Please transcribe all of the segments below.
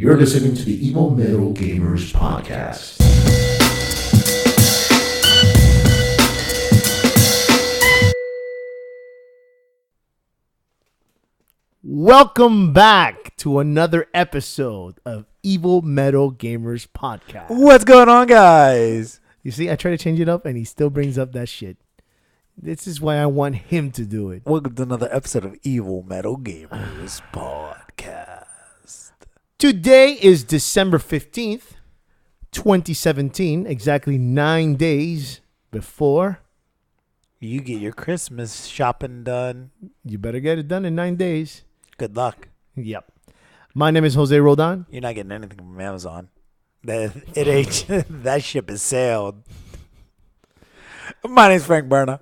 You're listening to the Evil Metal Gamers podcast. Welcome back to another episode of Evil Metal Gamers podcast. What's going on, guys? You see, I try to change it up and he still brings up that shit. This is why I want him to do it. Welcome to another episode of Evil Metal Gamers podcast. Today is December 15th, 2017, exactly 9 days before. You get your Christmas shopping done. You better get it done in 9 days. Good luck. Yep. My name is Jose Roldan. You're not getting anything from Amazon. It ain't. That ship has sailed. My name's Frank Berna.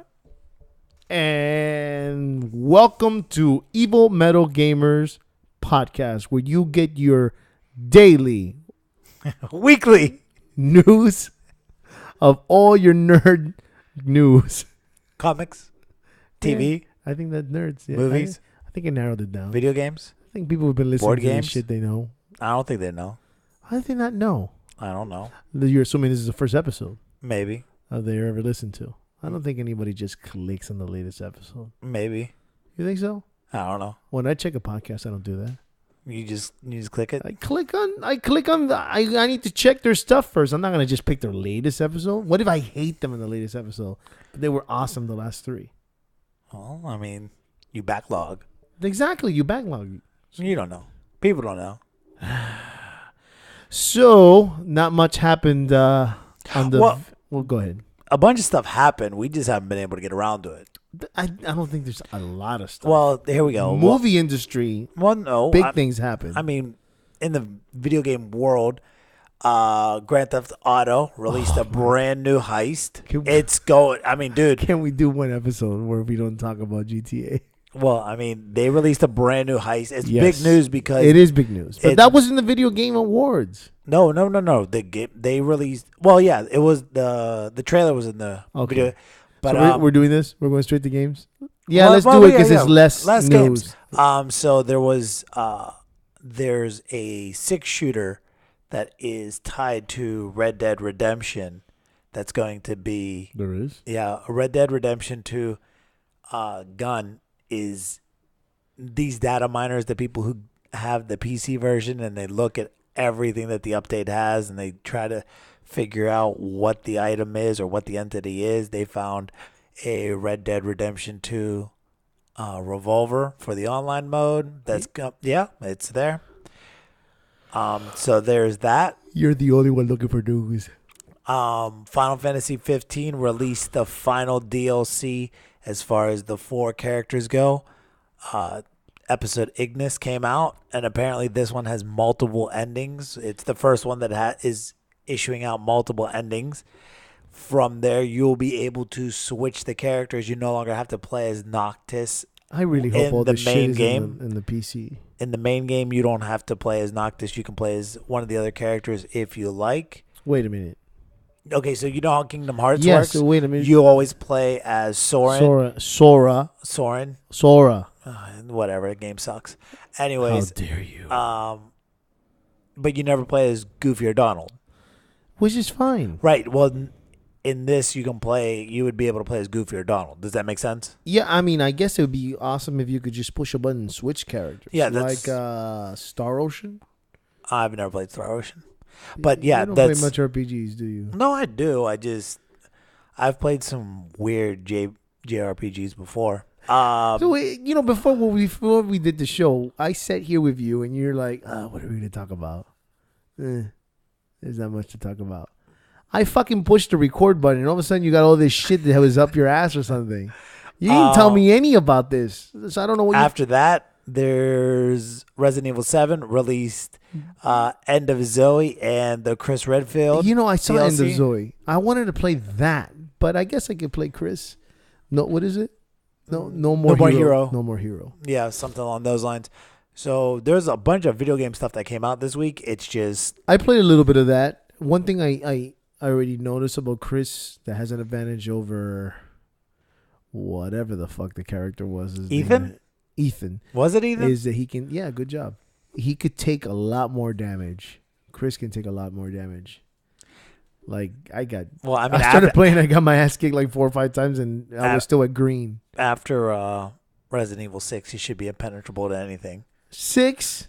And welcome to Evil Metal Gamers podcast, where you get your daily, weekly news of all your nerd news. Comics, TV. Yeah, I think that nerds. Yeah, movies. I think it narrowed it down. Video games. I think people have been listening board to games. this shit they know. I don't think they know. How do they not know? I don't know. You're assuming this is the first episode Maybe. they ever listened to. I don't think anybody just clicks on the latest episode. Maybe. You think so? I don't know. When I check a podcast, I don't do that. You just click it. I click on I need to check their stuff first. I'm not gonna just pick their latest episode. What if I hate them in the latest episode? But they were awesome the last three. Well, I mean, you backlog. Exactly, you backlog. You don't know. People don't know. So not much happened on the. Well, go ahead. A bunch of stuff happened. We just haven't been able to get around to it. I don't think there's a lot of stuff. Well, here we go. Movie industry. Well, no. Big things happen. I mean, in the video game world, Grand Theft Auto released a brand new heist. It's going. I mean, dude. Can we do one episode where we don't talk about GTA? Well, I mean, they released a brand new heist. It's big news because it is big news. But that was in the Video Game Awards. No. They released. Well, yeah, it was the trailer was in the video. But so we're doing this. We're going straight to games. Yeah, let's do it because it's less news. Games. So there was there's a 6-shooter that is tied to Red Dead Redemption. That's going to be there is a Red Dead Redemption 2 gun is these data miners, the people who have the PC version, and they look at everything that the update has and they try to figure out what the item is or what the entity is. They found a Red Dead Redemption 2 revolver for the online mode. It's there. So there's that. You're the only one looking for news. Final Fantasy 15 released the final DLC as far as the 4 characters go. Episode Ignis came out, and apparently this one has multiple endings. It's the first one that is issuing out multiple endings. From there, you'll be able to switch the characters. You no longer have to play as Noctis. I really hope all the this main shit is game in the PC. In the main game, you don't have to play as Noctis. You can play as one of the other characters if you like. Wait a minute. Okay, so you know how Kingdom Hearts works? Yes, so wait a minute. You always play as Soren. Sora. Whatever, the game sucks. Anyways. How dare you? But you never play as Goofy or Donald. Which is fine. Right, well, in this you would be able to play as Goofy or Donald. Does that make sense? Yeah, I mean, I guess it would be awesome if you could just push a button and switch characters. Yeah, like Star Ocean. I've never played Star Ocean. But yeah, you don't play much RPGs, do you? No, I do. I've played some weird JRPGs before. So before we did the show, I sat here with you, and you're like, "What are we gonna talk about?" There's not much to talk about. I fucking pushed the record button, and all of a sudden you got all this shit that was up your ass or something. You didn't tell me any about this, so I don't know what. After that, there's Resident Evil 7 released. End of Zoe and the Chris Redfield. I saw DLC. End of Zoe. I wanted to play that, but I guess I could play Chris. No, what is it? No more hero. No more hero. Yeah, something along those lines. So there's a bunch of video game stuff that came out this week. It's just I played a little bit of that. One thing I already noticed about Chris that has an advantage over whatever the fuck the character was. Ethan? Ethan. Was it Ethan? Is that he can, good job. he could take a lot more damage. Chris can take a lot more damage. Like I started playing. I got my ass kicked like 4 or 5 times, and I was still at green. After Resident Evil 6, he should be impenetrable to anything. 6.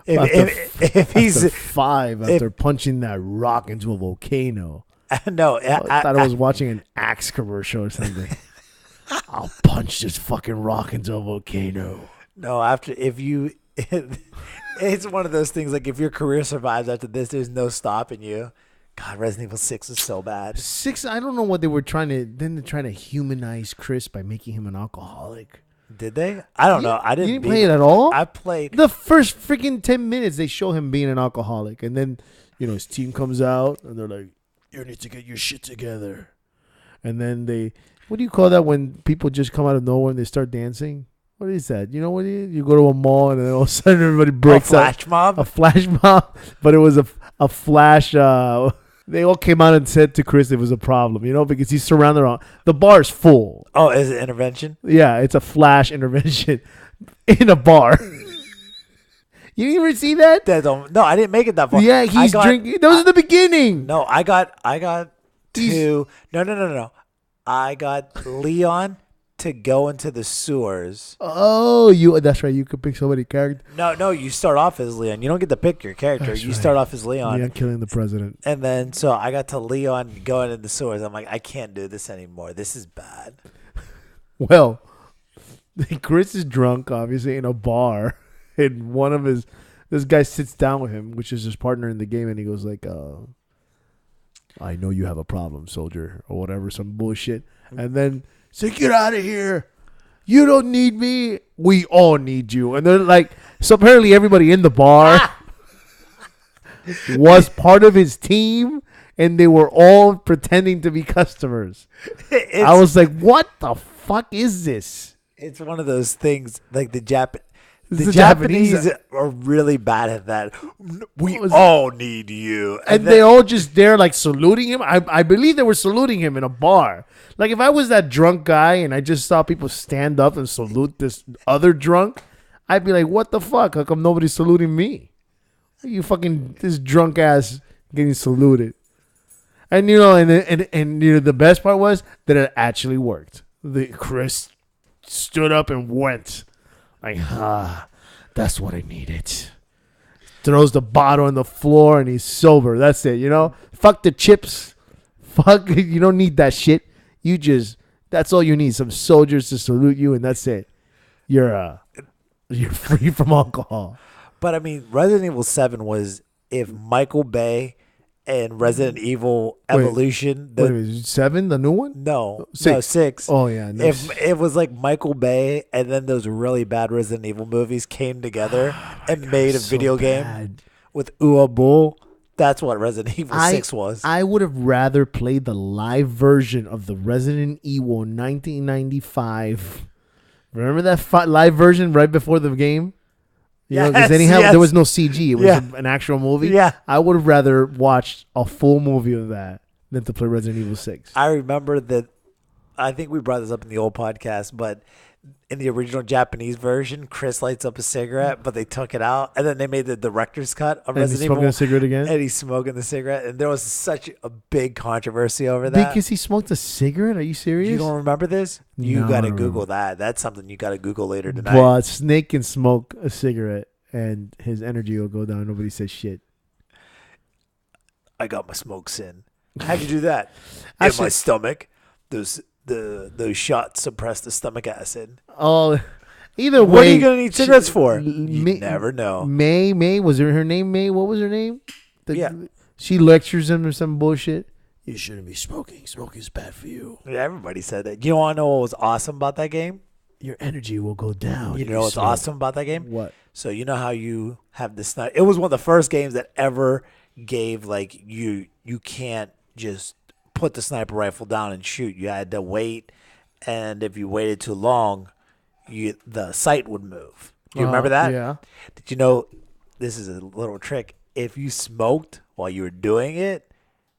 If he's 5 after punching that rock into a volcano. No, I thought I was watching an Axe commercial or something. I'll punch this fucking rock into a volcano. No, it's one of those things like if your career survives after this, there's no stopping you. God, Resident Evil 6 is so bad. 6, I don't know what they were trying to. Then they're trying to humanize Chris by making him an alcoholic. Did they? I don't know. I didn't play it at all. I played the first freaking 10 minutes. They show him being an alcoholic, and then his team comes out and they're like, "You need to get your shit together." And then what do you call that when people just come out of nowhere and they start dancing? What is that? You know what? You go to a mall and then all of a sudden everybody breaks out. A flash mob? A flash mob. But it was a flash. They all came out and said to Chris it was a problem, because he's surrounded on. The bar's full. Oh, is it intervention? Yeah, it's a flash intervention in a bar. You didn't even see that? No, I didn't make it that far. Yeah, he's drinking. That was in the beginning. No, I got two. No. I got Leon to go into the sewers. Oh, that's right. You could pick so many characters. No, you start off as Leon. You don't get to pick your character. That's you right. start off as Leon. Leon killing the president. And then, so I got to Leon going into the sewers. I'm like, I can't do this anymore. This is bad. Well, Chris is drunk, obviously, in a bar. And this guy sits down with him, which is his partner in the game. And he goes like, I know you have a problem, soldier, or whatever, some bullshit. And then say, get out of here. You don't need me. We all need you. And they're like, so apparently everybody in the bar was part of his team, and they were all pretending to be customers. I was like, what the fuck is this? It's one of those things like the Japanese are really bad at that. We all need you. And they all just there like saluting him. I believe they were saluting him in a bar. Like if I was that drunk guy and I just saw people stand up and salute this other drunk, I'd be like, what the fuck? How come nobody's saluting me? You fucking, this drunk ass getting saluted. And the best part was that it actually worked. Chris stood up and went. Like, that's what I needed. Throws the bottle on the floor and he's sober. That's it, Fuck the chips. Fuck, you don't need that shit. That's all you need. Some soldiers to salute you and that's it. You're free from alcohol. But I mean, Resident Evil 7 was if Michael Bay and Resident Evil Evolution. Wait, 7, the new one? No, 6. No, 6. Oh, yeah. No. If it was like Michael Bay and then those really bad Resident Evil movies came together and made a video game with Ua Bull, that's what Resident Evil 6 was. I would have rather played the live version of the Resident Evil 1995. Remember that live version right before the game? Because there was no CG. It was an actual movie. Yeah. I would have rather watched a full movie of that than to play Resident Evil 6. I remember that. I think we brought this up in the old podcast, but in the original Japanese version, Chris lights up a cigarette, but they took it out, and then they made the director's cut of Resident Evil. And he's smoking a cigarette again? And he's smoking the cigarette, and there was such a big controversy over that. Because he smoked a cigarette? Are you serious? You don't remember this? You No, got to I don't Google remember. that. That's something you got to Google later tonight. But Snake can smoke a cigarette, and his energy will go down. Nobody says shit. I got my smokes in. How'd you do that? I In should- my stomach. Those shots suppress the stomach acid. Oh, either way. What are you gonna need cigarettes for? You May- never know. May was her name? May, what was her name? Yeah. She lectures him or some bullshit. You shouldn't be smoking. Smoking's bad for you. Yeah, everybody said that. You want to know what was awesome about that game? Your energy will go down. You know what's awesome about that game? What? So you know how you have this sniper. It was one of the first games that ever gave like you can't just put the sniper rifle down and shoot. You had to wait, and if you waited too long, the sight would move. Do you remember that? Yeah. Did you know this is a little trick? If you smoked while you were doing it,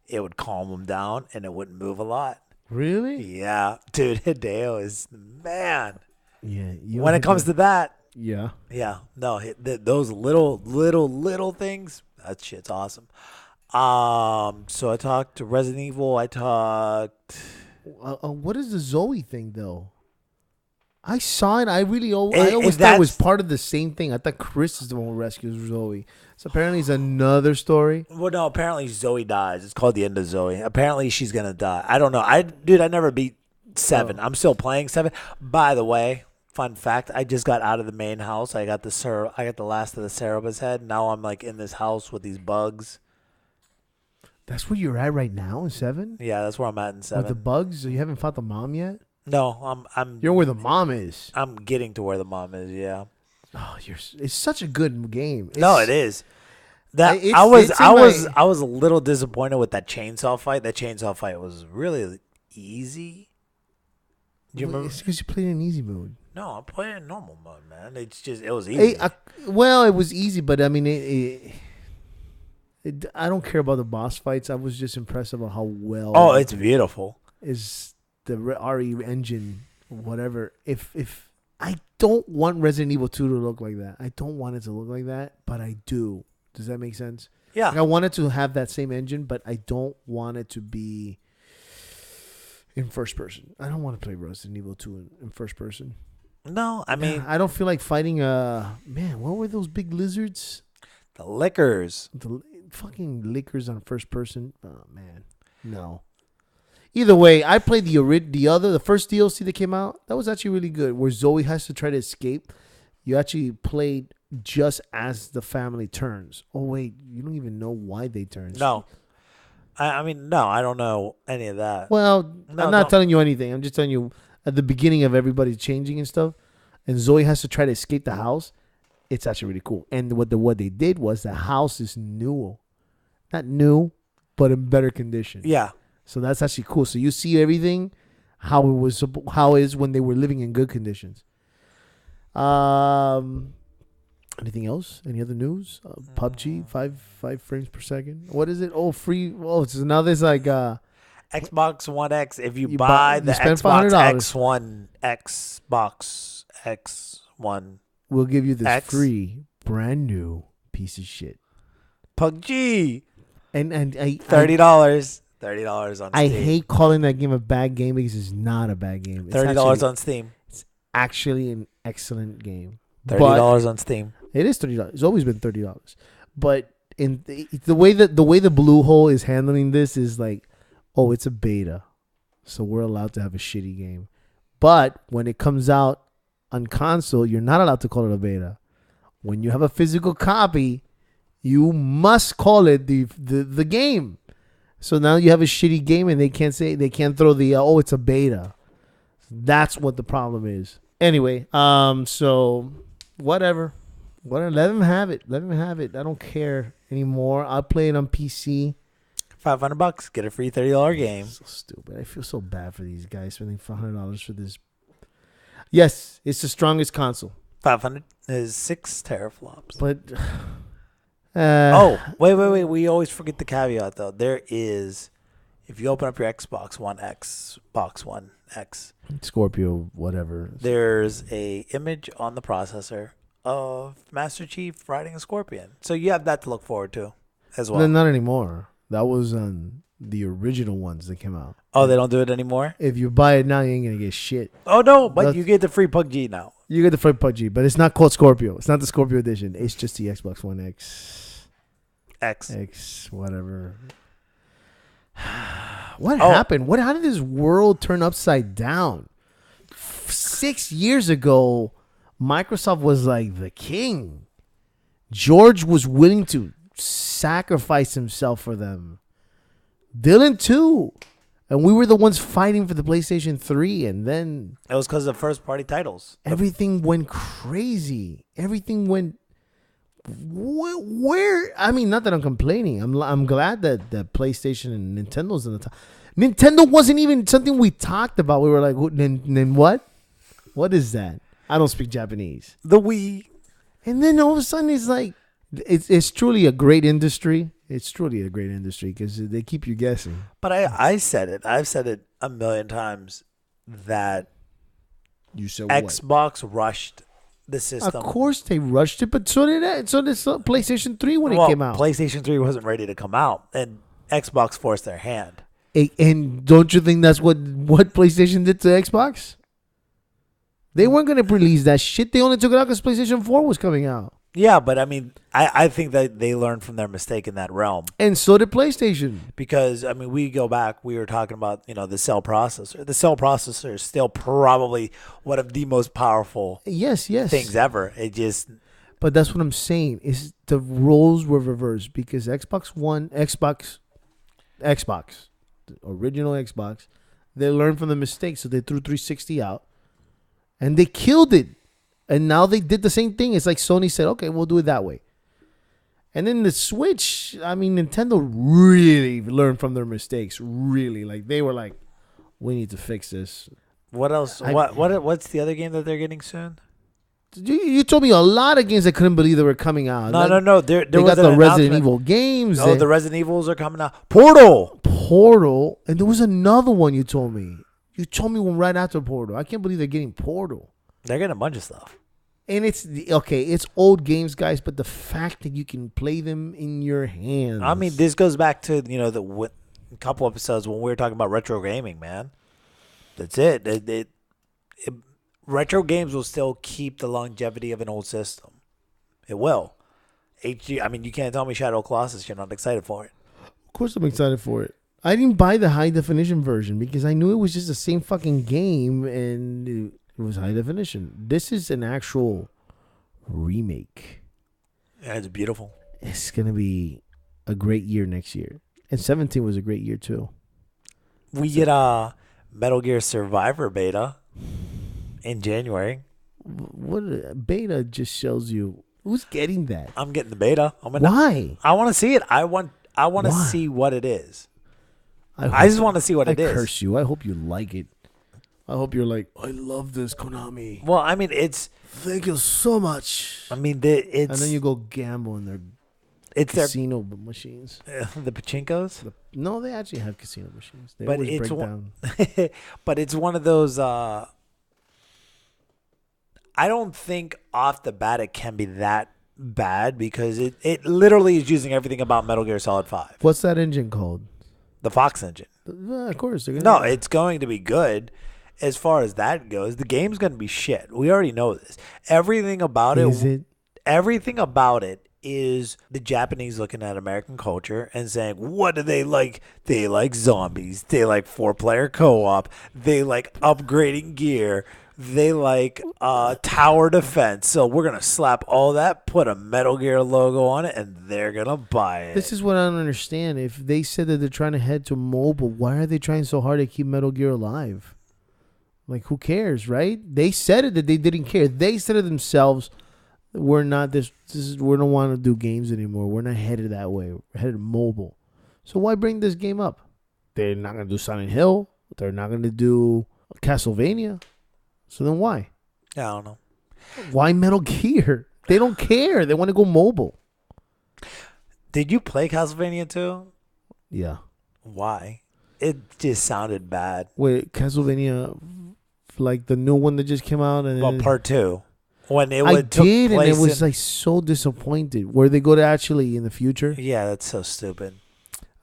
it would calm them down and it wouldn't move a lot. Really? Yeah, dude, Hideo is the man. Yeah. When it comes to that, Yeah. Yeah, no, those little things. That shit's awesome. So I talked to Resident Evil. I talked. What is the Zoe thing though? I saw it. I If always thought it was that's- part of the same thing. I thought Chris is the one who rescues Zoe. So apparently it's another story. Well, no. Apparently Zoe dies. It's called the end of Zoe. Apparently she's gonna die. I don't know. I never beat 7. I'm still playing 7. By the way, fun fact: I just got out of the main house. I got the last of the Cerebus head. Now I'm like in this house with these bugs. That's where you're at right now in 7? Yeah, that's where I'm at in 7. With the bugs? So you haven't fought the mom yet? No, I'm You're where the mom is. I'm getting to where the mom is. Yeah. Oh, it's such a good game. No, it is. That It's- I was it's in I was my- I was a little disappointed with that chainsaw fight. That chainsaw fight was really easy. Do you remember? It's because you played in easy mode. No, I'm playing in normal mode, man. It was easy. Hey, well, it was easy, but I mean, I don't care about the boss fights. I was just impressed about how well. Oh, it's beautiful. Is the RE engine, whatever. If I don't want Resident Evil 2 to look like that. I don't want it to look like that, but I do. Does that make sense? Yeah. Like I want it to have that same engine, but I don't want it to be in first person. I don't want to play Resident Evil 2 in first person. No, I mean I don't feel like fighting man, what were those big lizards? the liquors. The fucking lickers on first person. Oh man. No. Either way, I played the first DLC that came out. That was actually really good. Where Zoe has to try to escape. You actually played just as the family turns. Oh wait, you don't even know why they turn. No. I mean, no, I don't know any of that. Well, No, I'm not no. telling you anything. I'm just telling you at the beginning of everybody changing and stuff, and Zoe has to try to escape the house. It's actually really cool. And what they did was the house is new, not new, but in better condition. Yeah. So that's actually cool. So you see everything how it is when they were living in good conditions. Anything else? Any other news? PUBG, five frames per second. What is it? Oh, free. Oh, so now there's like Xbox One X. If you, You buy buy- the you spend Xbox $500. Xbox X1 we'll give you this X. free brand new piece of shit. PUBG, And I $30 on Steam. I hate calling that game a bad game because it's not a bad game. It's $30 actually, on Steam. actually an excellent game. $30 on Steam. It is $30. It's always been $30. But in the way the Blue Hole is handling this is like, oh, it's a beta, so we're allowed to have a shitty game. But when it comes out on console, you're not allowed to call it a beta. When you have a physical copy, you must call it the game. So now you have a shitty game, and they can't throw the oh, it's a beta. That's what the problem is. Anyway, so whatever. Let them have it. Let them have it. I don't care anymore. I'll play it on PC. $500. Get a free $30 game. So stupid. I feel so bad for these guys spending $500 for this. Yes, it's the strongest console. 500 is 6 teraflops. But Oh, wait. We always forget the caveat, though. There is, if you open up your Xbox One X, Scorpio, whatever. there's a image on the processor of Master Chief riding a scorpion. So you have that to look forward to as well. No, not anymore. That was on the original ones that came out. Oh, they don't do it anymore? If you buy it now, you ain't gonna get shit. Oh, no, but That's- you get the free PUBG now. You get the free PUBG, but it's not called Scorpio. It's not the Scorpio edition. It's just the Xbox One X, whatever. What happened? How did this world turn upside down? 6 years ago, Microsoft was like the king. George was willing to sacrifice himself for them. Dylan too. And we were the ones fighting for the PlayStation 3, and then It was because of first-party titles. everything went crazy. Everything went where? I mean, not that I'm complaining. I'm glad that PlayStation and Nintendo's in the top. Nintendo wasn't even something we talked about. We were like, then what? What is that? I don't speak Japanese. The Wii. And then all of a sudden, it's like, it's truly a great industry. It's truly a great industry because they keep you guessing. But I said it. I've said it a million times that You said what? Xbox rushed the system. Of course they rushed it, but so did PlayStation 3 when it came out. PlayStation 3 wasn't ready to come out, and Xbox forced their hand. And don't you think that's what PlayStation did to Xbox? They weren't going to release that shit. They only took it out because PlayStation 4 was coming out. Yeah, but I mean, I think that they learned from their mistake in that realm. And so did PlayStation. Because, I mean, we go back, we were talking about, the cell processor. The cell processor is still probably one of the most powerful yes things ever. It just... But that's what I'm saying, is the roles were reversed because Xbox, the original Xbox, they learned from the mistake, so they threw 360 out. And they killed it. And now they did the same thing. It's like Sony said, okay, we'll do it that way. And then the Switch, I mean, Nintendo really learned from their mistakes. Really. Like, they were like, we need to fix this. What else? What's the other game that they're getting soon? You told me a lot of games I couldn't believe they were coming out. No. They got the Resident Evil games. Oh, the Resident Evils are coming out. Portal. And there was another one you told me. You told me one right after Portal. I can't believe they're getting Portal. They're getting a bunch of stuff. And it's old games, guys, but the fact that you can play them in your hands. I mean, this goes back to, the couple episodes when we were talking about retro gaming, man. That's it. Retro games will still keep the longevity of an old system. It will. HG, I mean, you can't tell me Shadow of the Colossus you're not excited for it. Of course I'm excited for it. I didn't buy the high definition version because I knew it was just the same fucking game and it was high definition. This is an actual remake. Yeah, it's beautiful. It's going to be a great year next year. And 17 was a great year too. We get a Metal Gear Survivor beta in January. What beta just shows you who's getting that? I'm getting the beta. Why? I want to see it. I want to see what it is. I just want to see what it is. I curse you. I hope you like it. I hope you're like, I love this, Konami. Well, I mean, thank you so much. I mean, and then you go gamble in their casino machines. The pachinkos? No, they actually have casino machines. They but always break down. But it's one of those. I don't think off the bat it can be that bad because it literally is using everything about Metal Gear Solid 5. What's that engine called? The Fox engine. Of course. It's going to be good. As far as that goes, the game's going to be shit. We already know this. Everything about it? Everything about it is the Japanese looking at American culture and saying, what do they like? They like zombies. They like 4-player co-op. They like upgrading gear. They like tower defense. So we're going to slap all that, put a Metal Gear logo on it, and they're going to buy it. This is what I don't understand. If they said that they're trying to head to mobile, why are they trying so hard to keep Metal Gear alive? Like, who cares, right? They said it that they didn't care. They said it themselves. We're not we don't want to do games anymore. We're not headed that way. We're headed mobile. So why bring this game up? They're not going to do Silent Hill. They're not going to do Castlevania. So then why? Yeah, I don't know. Why Metal Gear? They don't care. They want to go mobile. Did you play Castlevania 2? Yeah. Why? It just sounded bad. Wait, Castlevania, like the new one that just came out? Well, part 2. When it and it was like so disappointed. Where they go to actually in the future? Yeah, that's so stupid.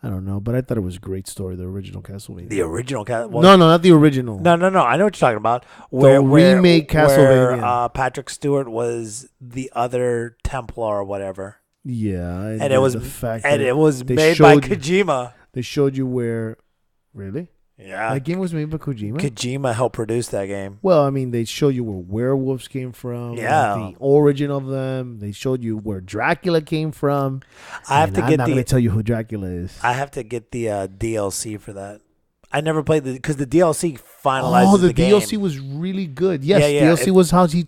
I don't know, but I thought it was a great story, the original Castlevania. The original Castlevania? No, not the original. No. I know what you're talking about. Remake Castlevania. Where Patrick Stewart was the other Templar or whatever. Yeah. And it was made by Kojima. They showed you where... Really? Yeah. That game was made by Kojima? Kojima helped produce that game. Well, I mean, they showed you where werewolves came from. Yeah. The origin of them. They showed you where Dracula came from. I'm not going to tell you who Dracula is. I have to get the DLC for that. I never played because the DLC finalizes the game. Oh, the DLC was really good. Yes, DLC was how it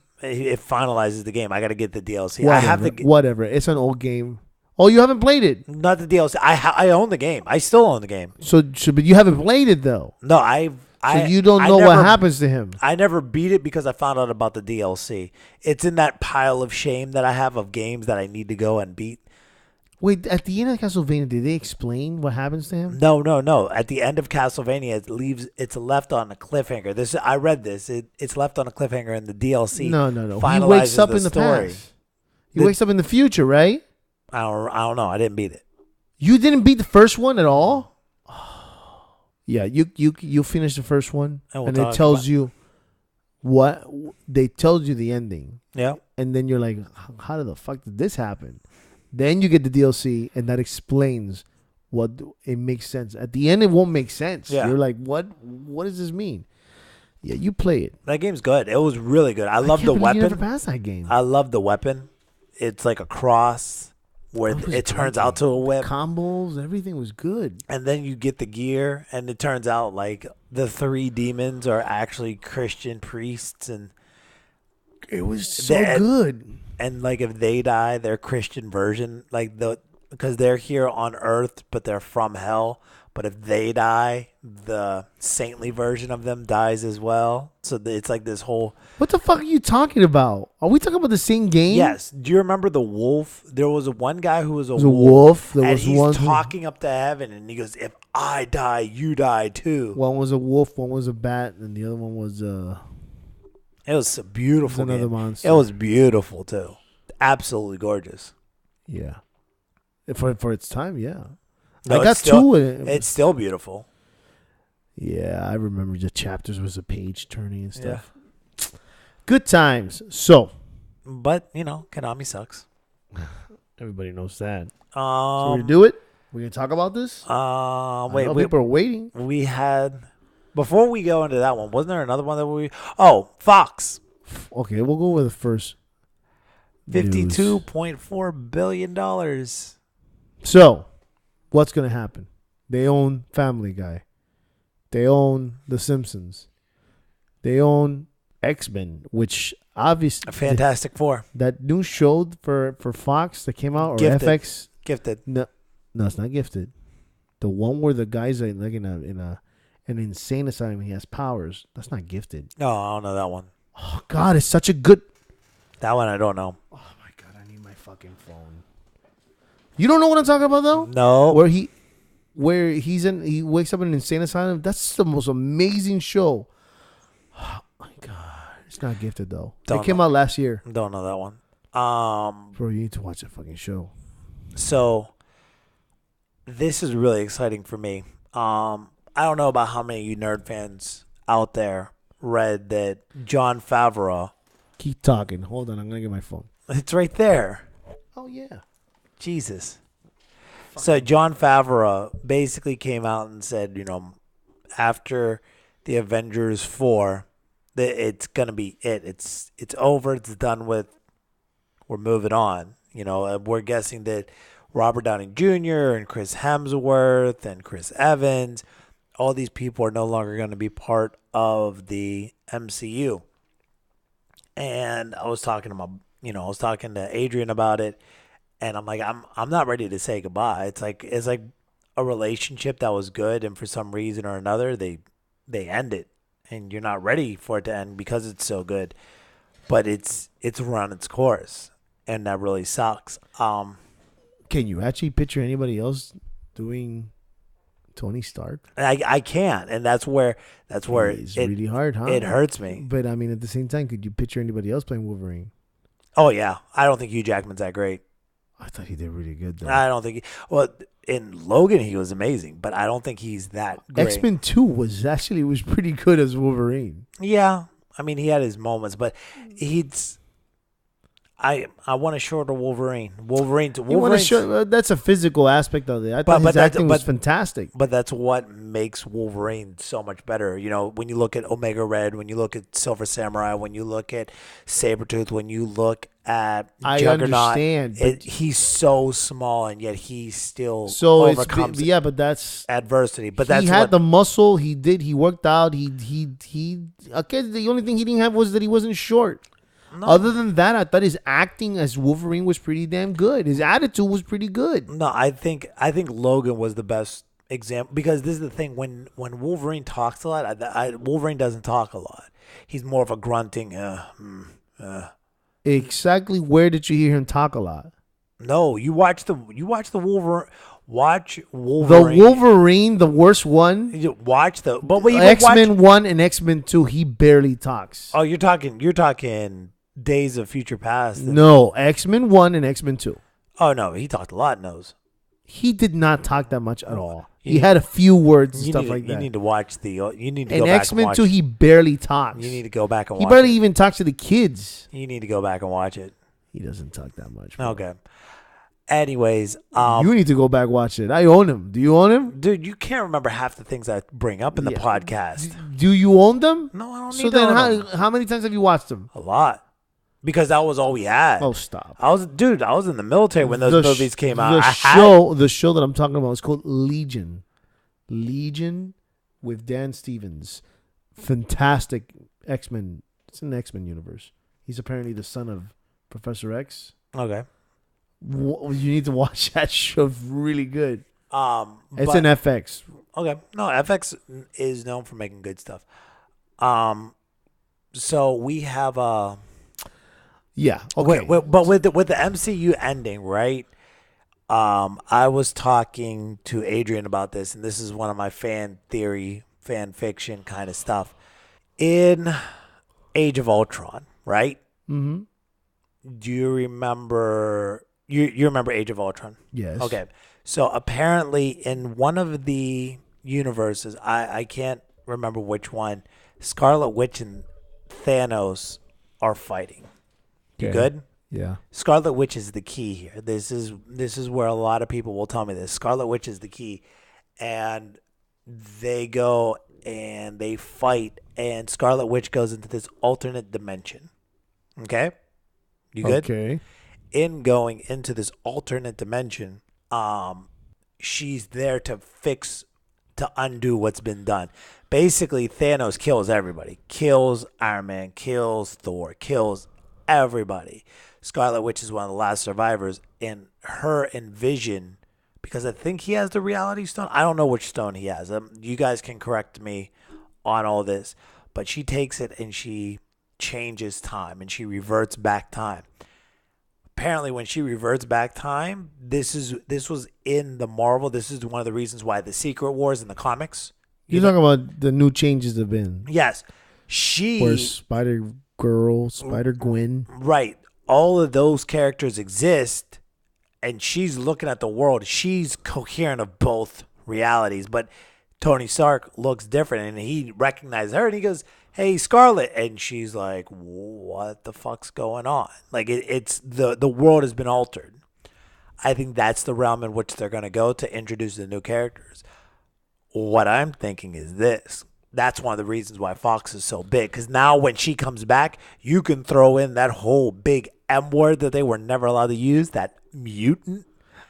finalizes the game. I got to get the DLC. Whatever. It's an old game. Oh, you haven't played it? Not the DLC. I own the game. I still own the game. So but you haven't played it though. No, So you don't know what happens to him. I never beat it because I found out about the DLC. It's in that pile of shame that I have of games that I need to go and beat. Wait, at the end of Castlevania, did they explain what happens to him? No. At the end of Castlevania, it's left on a cliffhanger. I read this. It's left on a cliffhanger in the DLC. No. He Finalizes wakes up the in the story. past. He wakes up in the future, right? I don't know. I didn't beat it. You didn't beat the first one at all? Yeah, you finish the first one, and it tells you what they told you the ending. Yeah. And then you're like, how the fuck did this happen? Then you get the DLC, and that explains what it makes sense. At the end, it won't make sense. Yeah. You're like, what does this mean? Yeah, you play it. That game's good. It was really good. I love can't the believe weapon. You never passed that game. I love the weapon. It's like a cross where That was it turns great. out to a whip. Combos, everything was good. And then you get the gear, and it turns out like the 3 demons are actually Christian priests, and It was so good. And like if they die, their Christian version, because they're here on Earth, but they're from hell. But if they die, the saintly version of them dies as well. So it's like this whole. What the fuck are you talking about? Are we talking about the same game? Yes. Do you remember the wolf? There was one guy who was a There was a wolf. wolf. There and was he's one talking up to heaven, and he goes, "If I die, you die too." One was a wolf, one was a bat, and the other one was It was a beautiful another game. monster. It was beautiful too. Absolutely gorgeous. Yeah. For its time, yeah. No, I got it's still, 2 and It's still beautiful. yeah, I remember the chapters was a page turning and stuff. Yeah. Good times. So, But, Konami sucks. everybody knows that. So we're going to do it? We're going to talk about this? Wait, people are waiting. We had, before we go into that one, wasn't there another one that Fox. Okay, we'll go with the first. $52.4 billion. So, what's going to happen? They own Family Guy. They own The Simpsons. They own X-Men, which obviously... Fantastic Four. That new show for Fox that came out, or Gifted. FX... Gifted. No, it's not Gifted. The one where the guy's like in an insane asylum, he has powers. That's not Gifted. No, I don't know that one. Oh, God, it's such a good... That one I don't know. Oh, my God, I need my fucking phone. You don't know what I'm talking about, though? No. He wakes up in an insane asylum. That's the most amazing show. Oh my God, it's not Gifted though. It came out last year. Don't know that one. Bro, you need to watch that fucking show. So this is really exciting for me. I don't know about how many of you nerd fans out there read that Jon Favreau. Keep talking. Hold on, I'm gonna get my phone. It's right there. Oh yeah. Jesus. So Jon Favreau basically came out and said, after the Avengers 4, that it's gonna be it. It's over. It's done with. We're moving on. We're guessing that Robert Downey Jr. and Chris Hemsworth and Chris Evans, all these people are no longer going to be part of the MCU. And I was talking to Adrian about it. And I'm like, I'm not ready to say goodbye. It's like a relationship that was good, and for some reason or another, they end it, and you're not ready for it to end because it's so good. But it's run its course, and that really sucks. Can you actually picture anybody else doing Tony Stark? I can't, and that's where It's really hard, huh? It hurts me. But I mean, at the same time, could you picture anybody else playing Wolverine? Oh yeah, I don't think Hugh Jackman's that great. I thought he did really good though. I don't think. In Logan he was amazing, but I don't think he's that great. X-Men 2 was pretty good as Wolverine. Yeah, I mean he had his moments, but I want a shorter Wolverine. That's a physical aspect of it. I thought his acting was fantastic. But that's what makes Wolverine so much better. When you look at Omega Red, when you look at Silver Samurai, when you look at Sabretooth, when you look at Juggernaut, I understand. He's so small, and yet he still overcomes but that's adversity. But he had the muscle. He worked out. He okay, the only thing he didn't have was that he wasn't short. No. Other than that, I thought his acting as Wolverine was pretty damn good. His attitude was pretty good. No, I think Logan was the best example, because this is the thing. When Wolverine talks a lot, Wolverine doesn't talk a lot. He's more of a grunting. Exactly. Where did you hear him talk a lot? No, you watch the Wolverine. Watch The Wolverine. Wolverine, the worst one. You watch the but wait, X-Men 1 and X-Men 2, he barely talks. Oh, you're talking Days of Future Past. No, X-Men 1 and X-Men 2. Oh no, he talked a lot in those. He did not talk that much at all. He had a few words and stuff like that. You need to watch the. You need to in go back X-Men and watch. 2, he barely talks. You need to go back and He watch. barely it. even talks to the kids. You need to go back and watch it. He doesn't talk that much. Bro. Okay. Anyways, you need to go back watch it. I own him. Do you own him? dude, you can't remember half the things I bring up in the podcast. Do you own them? No, I don't need So to then, own them. how many times have you watched them? A lot, because that was all we had. Oh, stop. I was in the military when those movies came out. The show that I'm talking about is called Legion. Legion with Dan Stevens. Fantastic X-Men. It's an X-Men universe. He's apparently the son of Professor X. Okay. You need to watch that show. Really good. It's But- an FX. Okay. No, FX is known for making good stuff. So we have Yeah. Okay. but with the MCU ending, right? I was talking to Adrian about this, and this is one of my fan fiction kind of stuff. In Age of Ultron, right? Mm-hmm. Do you remember? You remember Age of Ultron? Yes. Okay. So apparently, in one of the universes, I can't remember which one, Scarlet Witch and Thanos are fighting. You Okay. good? Yeah. Scarlet Witch is the key here. This is where a lot of people will tell me this. Scarlet Witch is the key, and they go and they fight, and Scarlet Witch goes into this alternate dimension. Okay, you good? Okay. In going into this alternate dimension, she's there to undo what's been done. Basically, Thanos kills everybody. Kills Iron Man, kills Thor, kills everybody. Scarlet Witch is one of the last survivors, and her and Vision, because I think he has the Reality Stone. I don't know which stone he has. You guys can correct me on all this, but she takes it and she changes time and she reverts back time. Apparently, when she reverts back time, this was in the Marvel. This is one of the reasons why the Secret Wars in the comics. You're talking about the new changes that have been. Yes, Where Spider Girl, Spider Gwen. Right. All of those characters exist, and she's looking at the world. She's coherent of both realities, but Tony Stark looks different, and he recognizes her, and he goes, "Hey, Scarlet," and she's like, "What the fuck's going on?" Like it's the world has been altered. I think that's the realm in which they're going to go to introduce the new characters. What I'm thinking is this. That's one of the reasons why Fox is so big. Because now when she comes back, you can throw in that whole big M word that they were never allowed to use, that mutant.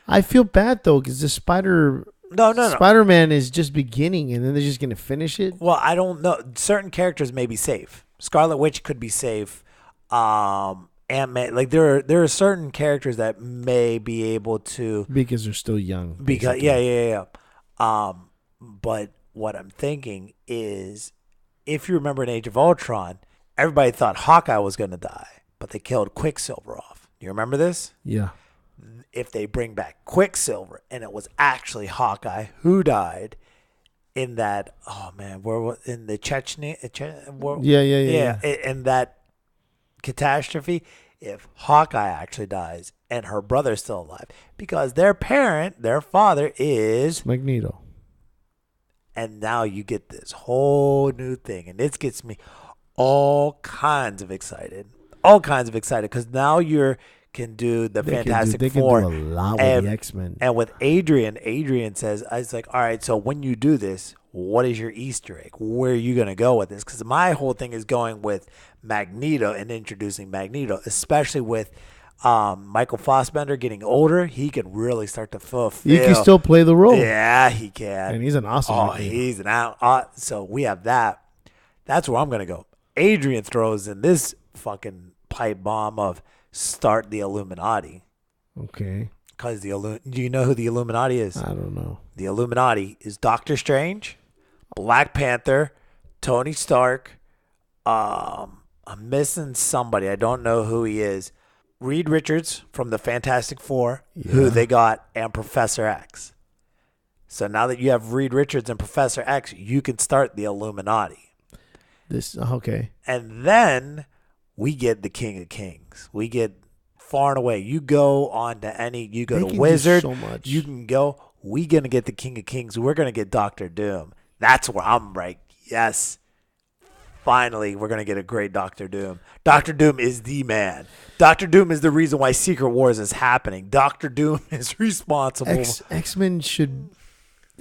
I feel bad though because the Spider-Man is just beginning, and then they're just gonna finish it. Well, I don't know. Certain characters may be safe. Scarlet Witch could be safe. Ant-Man, like there are certain characters that may be able to Because they're still young. because basically. yeah. But what I'm thinking is, if you remember in Age of Ultron, everybody thought Hawkeye was going to die, but they killed Quicksilver off. You remember this? Yeah. If they bring back Quicksilver and it was actually Hawkeye who died in that, oh man, where in the Chechnya, Yeah. in that catastrophe, if Hawkeye actually dies and her brother's still alive, because their father is. Magneto. And now you get this whole new thing. And this gets me all kinds of excited. Because now you can do the Fantastic Four. They can do a lot with the X-Men. And with Adrian says, I was like, all right, so when you do this, what is your Easter egg? Where are you going to go with this? Because my whole thing is going with Magneto and introducing Magneto, especially with Michael Fassbender getting older. He can really start to fulfill. He can still play the role. Yeah, he can. And he's an awesome actor. He's an out. So we have that. That's where I'm going to go. Adrian throws in this fucking pipe bomb of start the Illuminati. Okay. Because do you know who the Illuminati is? I don't know. The Illuminati is Doctor Strange, Black Panther, Tony Stark. I'm missing somebody. I don't know who he is. Reed Richards from the Fantastic Four, who they got, and Professor X. So now that you have Reed Richards and Professor X, you can start the Illuminati. Okay. And then we get the King of Kings. We get far and away. You go on to you go to Wizard. So much. You can go. We're going to get the King of Kings. We're going to get Doctor Doom. That's where I'm like, yes. Finally, we're going to get a great Doctor Doom. Doctor Doom is the man. Doctor Doom is the reason why Secret Wars is happening. Doctor Doom is responsible. X-Men should...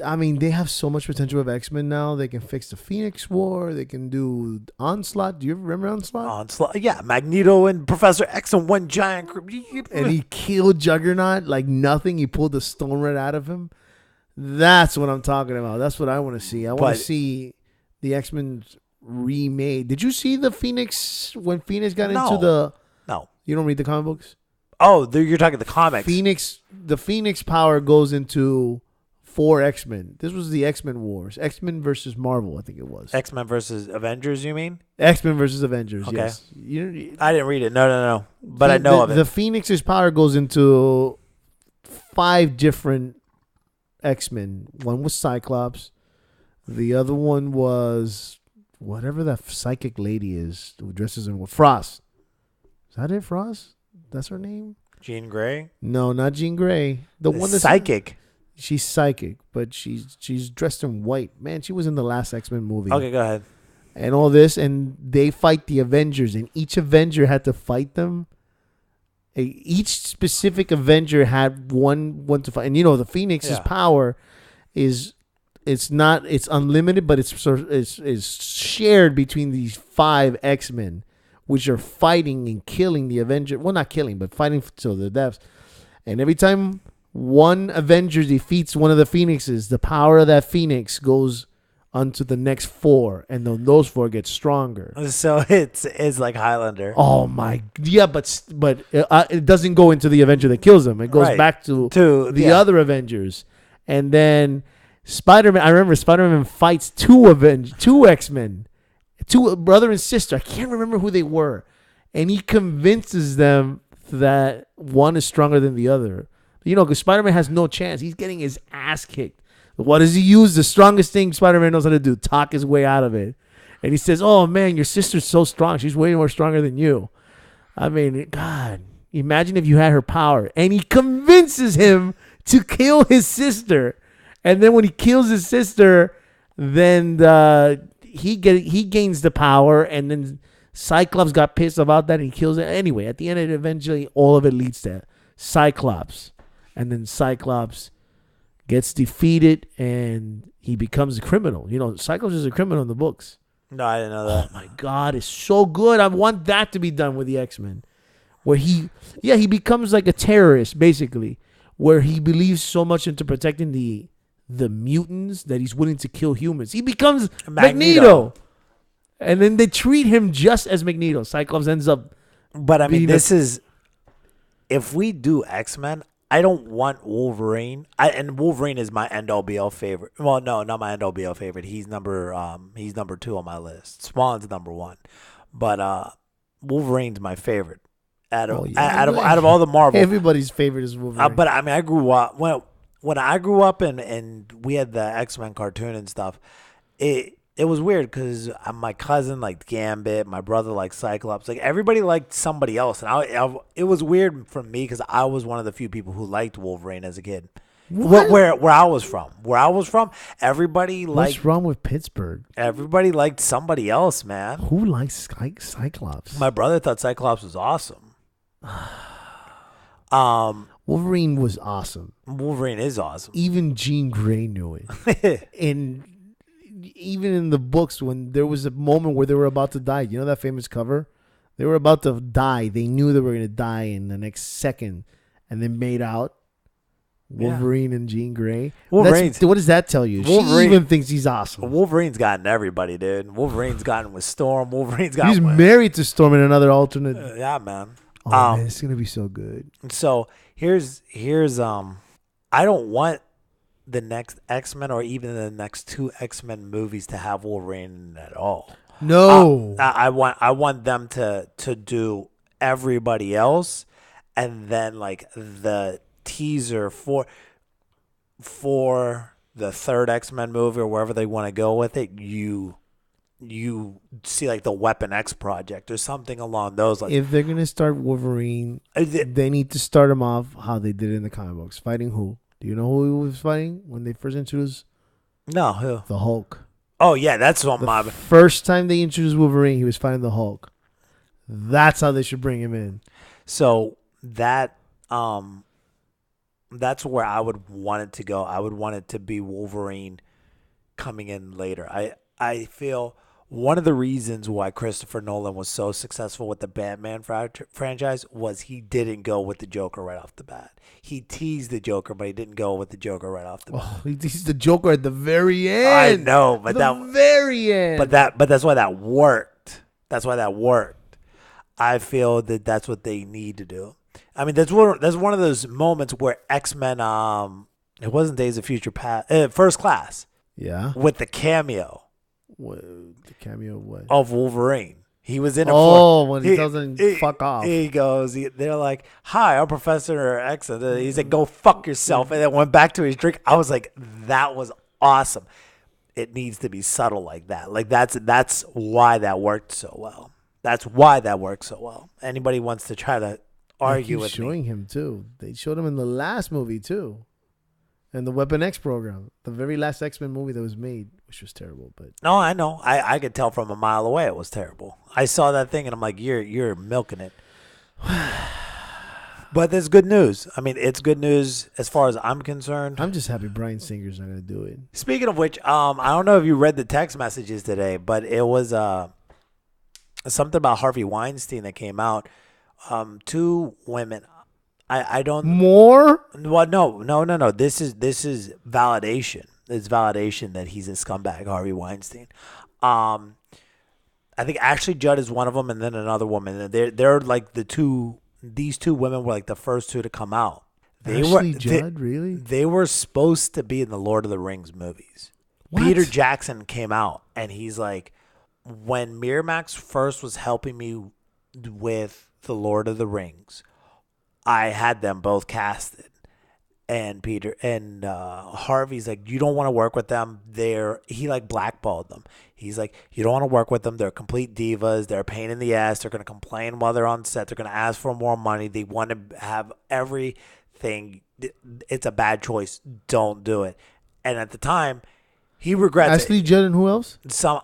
I mean, they have so much potential with X-Men now. They can fix the Phoenix War. They can do Onslaught. Do you ever remember Onslaught? Onslaught, yeah. Magneto and Professor X in one giant... And he killed Juggernaut like nothing. He pulled the stone right out of him. That's what I'm talking about. That's what I want to see. I want to see the X-Men remade. Did you see the Phoenix when Phoenix got into the... No. You don't read the comic books? Oh, you're talking the comics. The Phoenix power goes into 4 X-Men. This was the X-Men Wars. X-Men versus Marvel, I think it was. X-Men versus Avengers, you mean? X-Men versus Avengers, okay. Yes. I didn't read it. No. But I know of it. The Phoenix's power goes into 5 different X-Men. One was Cyclops. The other one was whatever that psychic lady is who dresses in Frost. Is that it, Frost? That's her name? Jean Grey? No, not Jean Grey. The one that's psychic. She's psychic, but she's dressed in white. Man, she was in the last X-Men movie. Okay, go ahead. And all this, and they fight the Avengers, and each Avenger had to fight them. Each specific Avenger had one to fight. And the Phoenix's power is it's unlimited, but it's shared between these 5 X-Men, which are fighting and killing the Avenger. Well, not killing, but fighting to the deaths. And every time one Avenger defeats one of the Phoenixes, the power of that Phoenix goes onto the next 4, and then those 4 get stronger. So it's like Highlander. Oh my, yeah, but it doesn't go into the Avenger that kills them. It goes back to the other Avengers, and then Spider-Man. I remember Spider-Man fights 2 X-Men, 2 brother and sister. I can't remember who they were, and he convinces them that one is stronger than the other. Because Spider-Man has no chance. He's getting his ass kicked. What does he use? The strongest thing Spider-Man knows how to do, talk his way out of it. And he says, oh, man, your sister's so strong. She's way more stronger than you. I mean, God, imagine if you had her power. And he convinces him to kill his sister. And then when he kills his sister, then he gains the power. And then Cyclops got pissed about that and he kills it. Anyway, at the end, eventually all of it leads to Cyclops. And then Cyclops gets defeated and he becomes a criminal. Cyclops is a criminal in the books. No, I didn't know that. Oh my God, it's so good. I want that to be done with the X-Men. Where he becomes like a terrorist, basically. Where he believes so much into protecting the mutants that he's willing to kill humans. He becomes Magneto. And then they treat him just as Magneto. Cyclops ends up... But I mean, if we do X-Men... I don't want Wolverine. And Wolverine is my end-all be-all favorite. Well, no, not my end-all be-all favorite. He's number 2 on my list. Spawn's number 1. But Wolverine's my favorite. Out of all the Marvel. Everybody's favorite is Wolverine. But I mean, I grew up when I grew up and we had the X-Men cartoon and stuff. It was weird because my cousin liked Gambit, my brother liked Cyclops. Like everybody liked somebody else, and it was weird for me because I was one of the few people who liked Wolverine as a kid. What? Where I was from, everybody liked. What's wrong with Pittsburgh? Everybody liked somebody else, man. Who likes Cyclops? My brother thought Cyclops was awesome. Wolverine was awesome. Wolverine is awesome. Even Jean Grey knew it. And even in the books, when there was a moment where they were about to die, that famous cover? They were about to die. They knew they were going to die in the next second, and they made out. Wolverine and Jean Grey. What does that tell you? She even thinks he's awesome. Wolverine's gotten everybody, dude. Wolverine's gotten with Storm. He's married to Storm in another alternate. Yeah, man. Oh man, it's gonna be so good. So here's I don't want the next X-Men or even the next 2 X-Men movies to have Wolverine at all. No. I want them to do everybody else and then like the teaser for the third X-Men movie or wherever they want to go with it, you see like the Weapon X project or something along those lines. If they're gonna start Wolverine, they need to start him off how they did it in the comic books. Fighting who? Do you know who he was fighting when they first introduced No, who? the Hulk? Oh yeah, that's what The my first time they introduced Wolverine, he was fighting the Hulk. That's how they should bring him in. So that's where I would want it to go. I would want it to be Wolverine coming in later. I feel one of the reasons why Christopher Nolan was so successful with the Batman franchise was he didn't go with the Joker right off the bat. He teased the Joker, but he didn't go with the Joker right off the bat. Oh, he's the Joker at the very end. I know, but very end. But that's why that worked. That's why that worked. I feel that that's what they need to do. I mean, that's one of those moments where X-Men, it wasn't Days of Future Past, First Class. Yeah. With the cameo. What, the cameo of what? Of Wolverine. He was in a when he doesn't fuck off. He goes, they're like, hi, I'm Professor X. And he's like, go fuck yourself. And then went back to his drink. I was like, that was awesome. It needs to be subtle like that. Like that's why that worked so well. That's why that worked so well. Anybody wants to try to argue with me. Showing him too. They showed him in the last movie too. And the Weapon X program, the very last X-Men movie that was made, which was terrible. But no, I know. I could tell from a mile away it was terrible. I saw that thing and I'm like, you're milking it. But there's good news. I mean, it's good news as far as I'm concerned. I'm just happy Bryan Singer's not going to do it. Speaking of which, I don't know if you read the text messages today, but it was something about Harvey Weinstein that came out. Two women. I don't more. Well, no. This is validation. It's validation that he's a scumbag, Harvey Weinstein. I think Ashley Judd is one of them, and then another woman. And they're like the two. These two women were like the first two to come out. Ashley Judd, really? They were supposed to be in the Lord of the Rings movies. What? Peter Jackson came out, and he's like, when Miramax first was helping me with the Lord of the Rings, I had them both casted, and Peter and Harvey's like, you don't want to work with them. He like blackballed them. He's like, you don't want to work with them. They're complete divas. They're a pain in the ass. They're going to complain while they're on set. They're going to ask for more money. They want to have everything. It's a bad choice. Don't do it. And at the time, he regrets Ashley Judd and who else?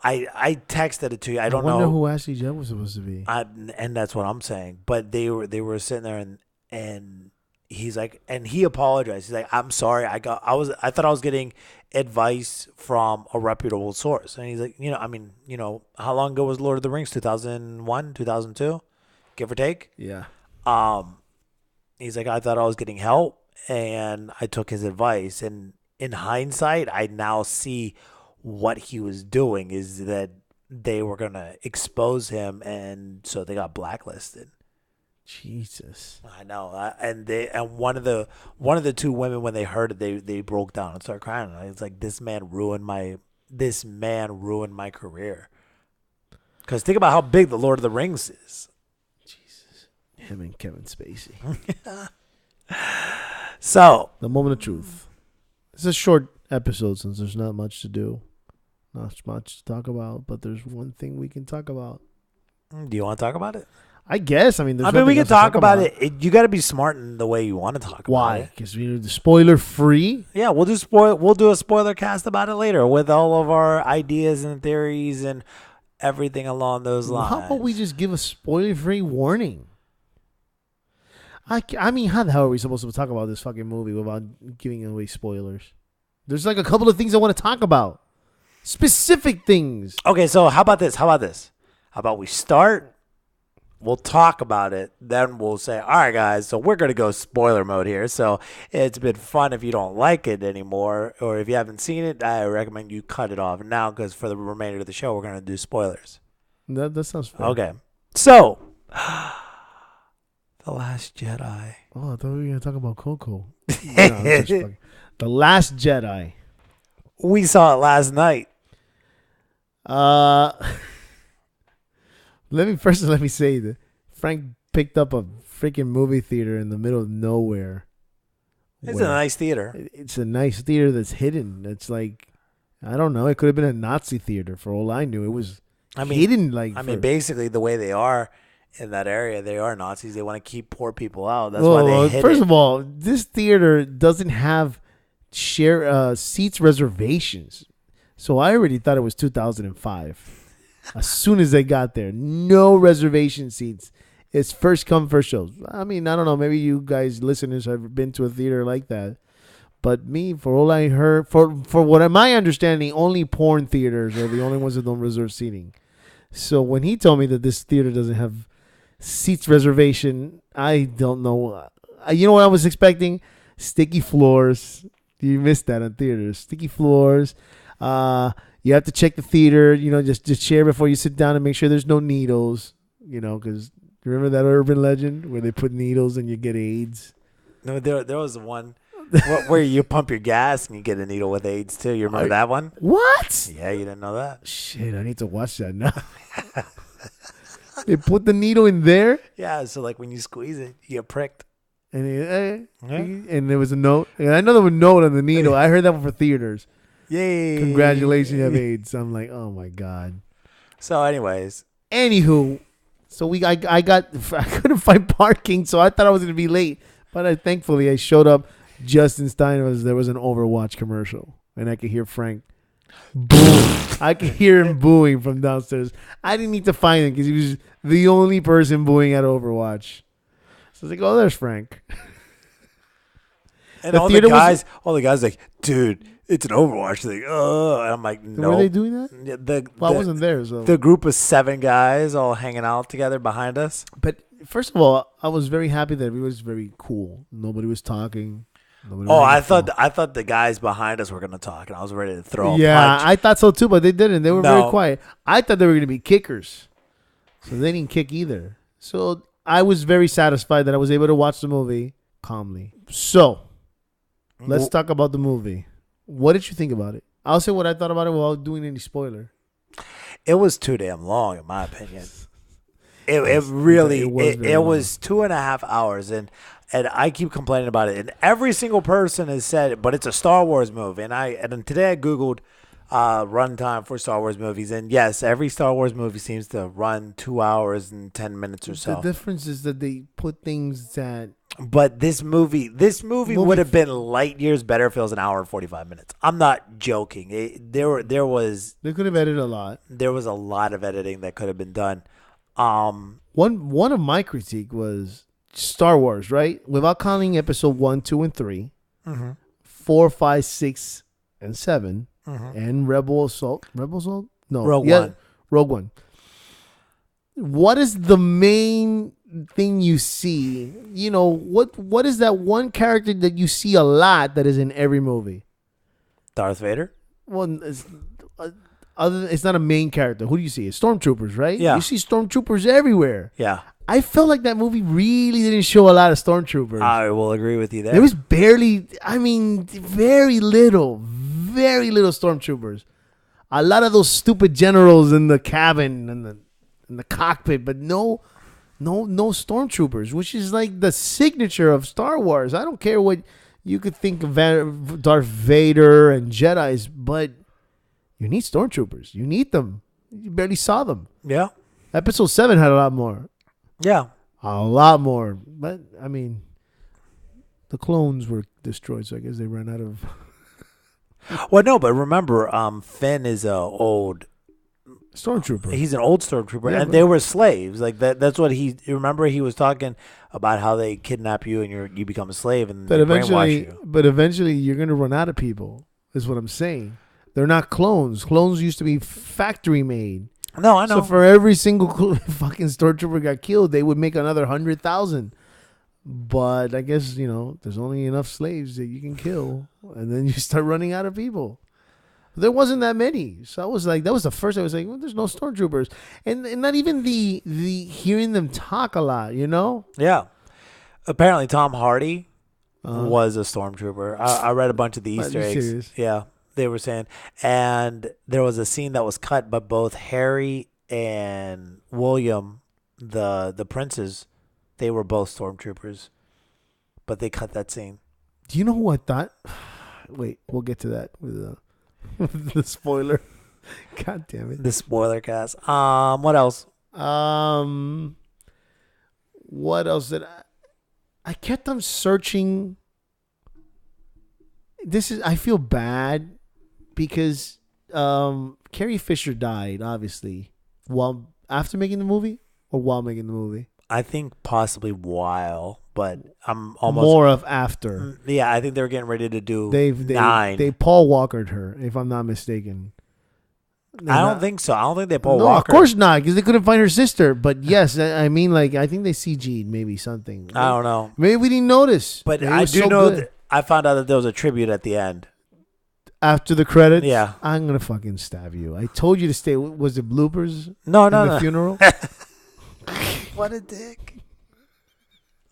I texted it to you. I don't wonder know who Ashley Judd was supposed to be. And that's what I'm saying. But they were sitting there and he's like, and he apologized. He's like, I'm sorry. I thought I was getting advice from a reputable source. And he's like, how long ago was Lord of the Rings? 2001, 2002, give or take. Yeah. He's like, I thought I was getting help, and I took his advice. And in hindsight, I now see what he was doing is that they were gonna expose him, and so they got blacklisted. Jesus. I know, and one of the two women, when they heard it, they broke down and started crying. It's like, this man ruined my career. Because think about how big the Lord of the Rings is. Jesus, him and Kevin Spacey. So the moment of truth. It's a short episode since there's not much to do, not much to talk about. But there's one thing we can talk about. Do you want to talk about it? I guess. I mean, we can talk about it. You got to be smart in the way you want to talk about it. Why? Because we're spoiler free. Yeah, we'll do a spoiler cast about it later with all of our ideas and theories and everything along those lines. How about we just give a spoiler free warning? I mean, how the hell are we supposed to talk about this fucking movie without giving away spoilers? There's like a couple of things I want to talk about, specific things. Okay, so how about this? How about we start? We'll talk about it. Then we'll say, all right, guys, so we're going to go spoiler mode here. So it's been fun. If you don't like it anymore, or if you haven't seen it, I recommend you cut it off now, because for the remainder of the show, we're going to do spoilers. That sounds fair. Okay. So, The Last Jedi. Oh, I thought we were going to talk about Coco. The Last Jedi. We saw it last night. Let me say that Frank picked up a freaking movie theater in the middle of nowhere. It's a nice theater. It's a nice theater that's hidden. It's like, I don't know. It could have been a Nazi theater for all I knew. It was hidden. Basically, the way they are in that area, they are Nazis. They want to keep poor people out. That's why they hid First it. of all, this theater doesn't have seats reservations. So I already thought it was 2005. As soon as they got there, no reservation seats. It's first come, first shows. I mean, I don't know. Maybe you guys, listeners, have been to a theater like that. But me, for all I heard, for what my understanding, only porn theaters are the only ones that don't reserve seating. So when he told me that this theater doesn't have seats reservation, I don't know. You know what I was expecting? Sticky floors. You missed that on theaters. Sticky floors. You have to check the theater, just share before you sit down and make sure there's no needles, because remember that urban legend where they put needles and you get AIDS? No, there was one where you pump your gas and you get a needle with AIDS too. You remember that one? What? Yeah, you didn't know that? Shit, I need to watch that now. They put the needle in there? Yeah, so like when you squeeze it, you get pricked. And there was a note. And I know there was a note on the needle. I heard that one for theaters. Yay. Congratulations, you have AIDS. I'm like, oh my God. So anyways. Anywho, so I couldn't find parking, so I thought I was going to be late. But thankfully I showed up just in time. There was an Overwatch commercial. And I could hear Frank. Boom. I could hear him booing from downstairs. I didn't need to find him because he was the only person booing at Overwatch. So I was like, oh, there's Frank. And all the guys like, dude, it's an Overwatch thing. And I'm like, no. Were they doing that? Yeah, I wasn't there. So the group of 7 guys all hanging out together behind us. But first of all, I was very happy that everybody was very cool. Nobody was talking. I thought the guys behind us were gonna talk, and I was ready to throw. Yeah, a punch. I thought so too, but they didn't. They were very quiet. I thought they were gonna be kickers, so they didn't kick either. So I was very satisfied that I was able to watch the movie calmly. So let's talk about the movie. What did you think about it? I'll say what I thought about it without doing any spoiler. It was too damn long, in my opinion. It was 2.5 hours, and I keep complaining about it. And every single person has said, but it's a Star Wars movie. And today I Googled runtime for Star Wars movies, and yes, every Star Wars movie seems to run 2 hours and 10 minutes or so. The difference is that they put things that. But this movie would have been light years better if it was an hour and 45 minutes. I'm not joking. They could have edited a lot. There was a lot of editing that could have been done. One of my critique was Star Wars, right? Without counting episode 1, 2, and 3, 4, 5, 6, and 7, and Rebel Assault. No, Rogue One. What is the main thing you see? What is that one character that you see a lot that is in every movie? Darth Vader. Well, it's not a main character. Who do you see? It's stormtroopers, right? Yeah. You see stormtroopers everywhere. Yeah. I felt like that movie really didn't show a lot of stormtroopers. I will agree with you there. There was very little stormtroopers. A lot of those stupid generals in the cabin and in the cockpit, but no stormtroopers, which is like the signature of Star Wars. I don't care what you could think of Darth Vader and Jedis, but you need stormtroopers. You need them. You barely saw them. Yeah. Episode 7 had a lot more. Yeah. A lot more. But, I mean, the clones were destroyed, so I guess they ran out of... Well, no, but remember, Finn is a old... stormtrooper. He's an old stormtrooper, yeah, and they were slaves. Like that's what he... Remember, he was talking about how they kidnap you and you become a slave and they brainwash you. But eventually, you're going to run out of people, is what I'm saying. They're not clones. Clones used to be factory made. No, I know. So for every single fucking stormtrooper got killed, they would make another 100,000. But I guess, there's only enough slaves that you can kill, and then you start running out of people. There wasn't that many. So I was like, that was the first I was like, well, there's no stormtroopers. And not even the hearing them talk a lot, Yeah. Apparently Tom Hardy was a stormtrooper. I read a bunch of the Easter eggs. Serious? Yeah. They were saying, and there was a scene that was cut, but both Harry and William, the princes, They were both stormtroopers, but they cut that scene. Do you know who I thought? Wait, we'll get to that with the spoiler. God damn it. The spoiler cast. What else? What else did I kept on searching. I feel bad because Carrie Fisher died, obviously, after making the movie or while making the movie. I think possibly while, but I'm almost more of after. Yeah, I think they were getting ready to do 9. They Paul Walkered her, if I'm not mistaken. I don't think so. I don't think they Paul No, Walker. of course not, because they couldn't find her sister. But yes, I mean, like, I think they CG'd maybe something. I don't know. Maybe we didn't notice. But Maybe it I was do so know good. that I found out that there was a tribute at the end. After the credits, Yeah. I'm gonna fucking stab you. I told you to stay. Was it bloopers? No, in the no. funeral. What a dick.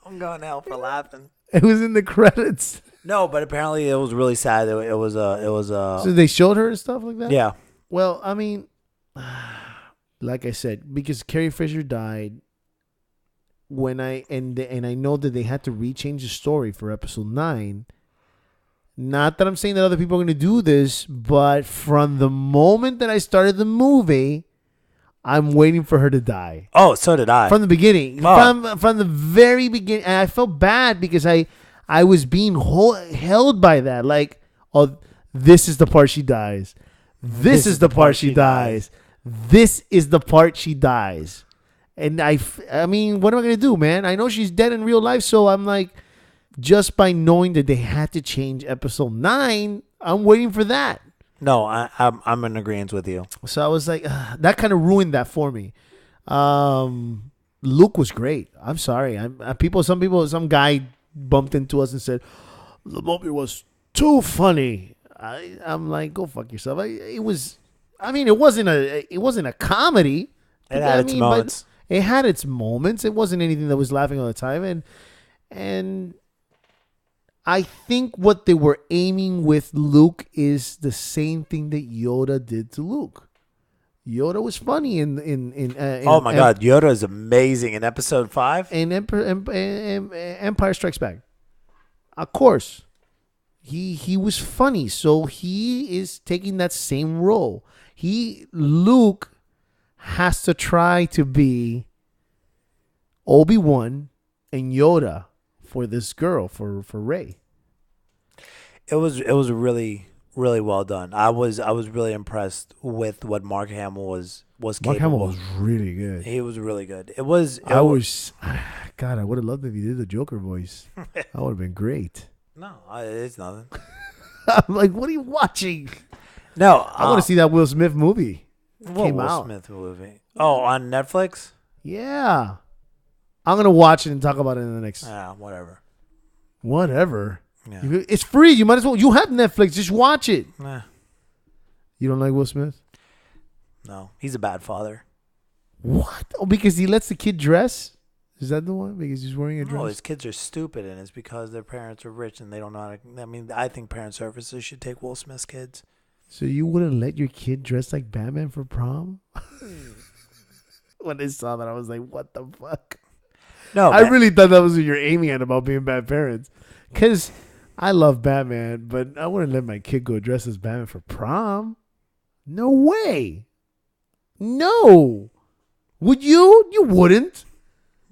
I'm going to hell for laughing. It was in the credits. No, but apparently it was really sad. It was So they showed her and stuff like that. yeah. Well, I mean, like I said, because Carrie Fisher died when I know that they had to rechange the story for episode 9. Not that I'm saying that other people are going to do this, but from the moment that I started the movie, I'm waiting for her to die. Oh, so did I. From the beginning. Oh. From the very beginning. And I felt bad because I was being held by that. Like, oh, this is the part she dies. This is the part she dies. This is the part she dies. And I mean, what am I going to do, man? I know she's dead in real life, so I'm like, just by knowing that they had to change episode 9, I'm waiting for that. No, I'm in agreement with you. So I was like, that kind of ruined that for me. Luke was great. I'm sorry. Some guy bumped into us and said the movie was too funny. I'm like, go fuck yourself. It wasn't a comedy. It had its moments. But it had its moments. It wasn't anything that was laughing all the time. And I think what they were aiming with Luke is the same thing that Yoda did to Luke. Yoda was funny in oh my God, Yoda is amazing in episode 5. In Empire Strikes Back. Of course. He was funny, so he is taking that same role. Luke has to try to be Obi-Wan and Yoda for this girl, for Rey. It was really, really well done. I was really impressed with what Mark Hamill was capable. Mark Hamill was really good. He was really good. God, I would have loved if he did the Joker voice. That would have been great. No, it's nothing. I'm like, what are you watching? No, I want to see that Will Smith movie. What Will Smith movie? Oh, on Netflix? Yeah. I'm going to watch it and talk about it in the next. Yeah, whatever. Whatever. Yeah. It's free. You might as well. You have Netflix. Just watch it. Nah. You don't like Will Smith? No, he's a bad father. What? Oh, because he lets the kid dress? Is that the one? Because he's wearing a dress? No, his kids are stupid, and it's because their parents are rich and they don't know how to. I mean, I think parent services should take Will Smith's kids. So you wouldn't let your kid dress like Batman for prom? When they saw that, I was like, what the fuck? No, I really thought that was what you're aiming at about being bad parents. Because I love Batman, but I wouldn't let my kid go dress as Batman for prom. No way. No. Would you? You wouldn't.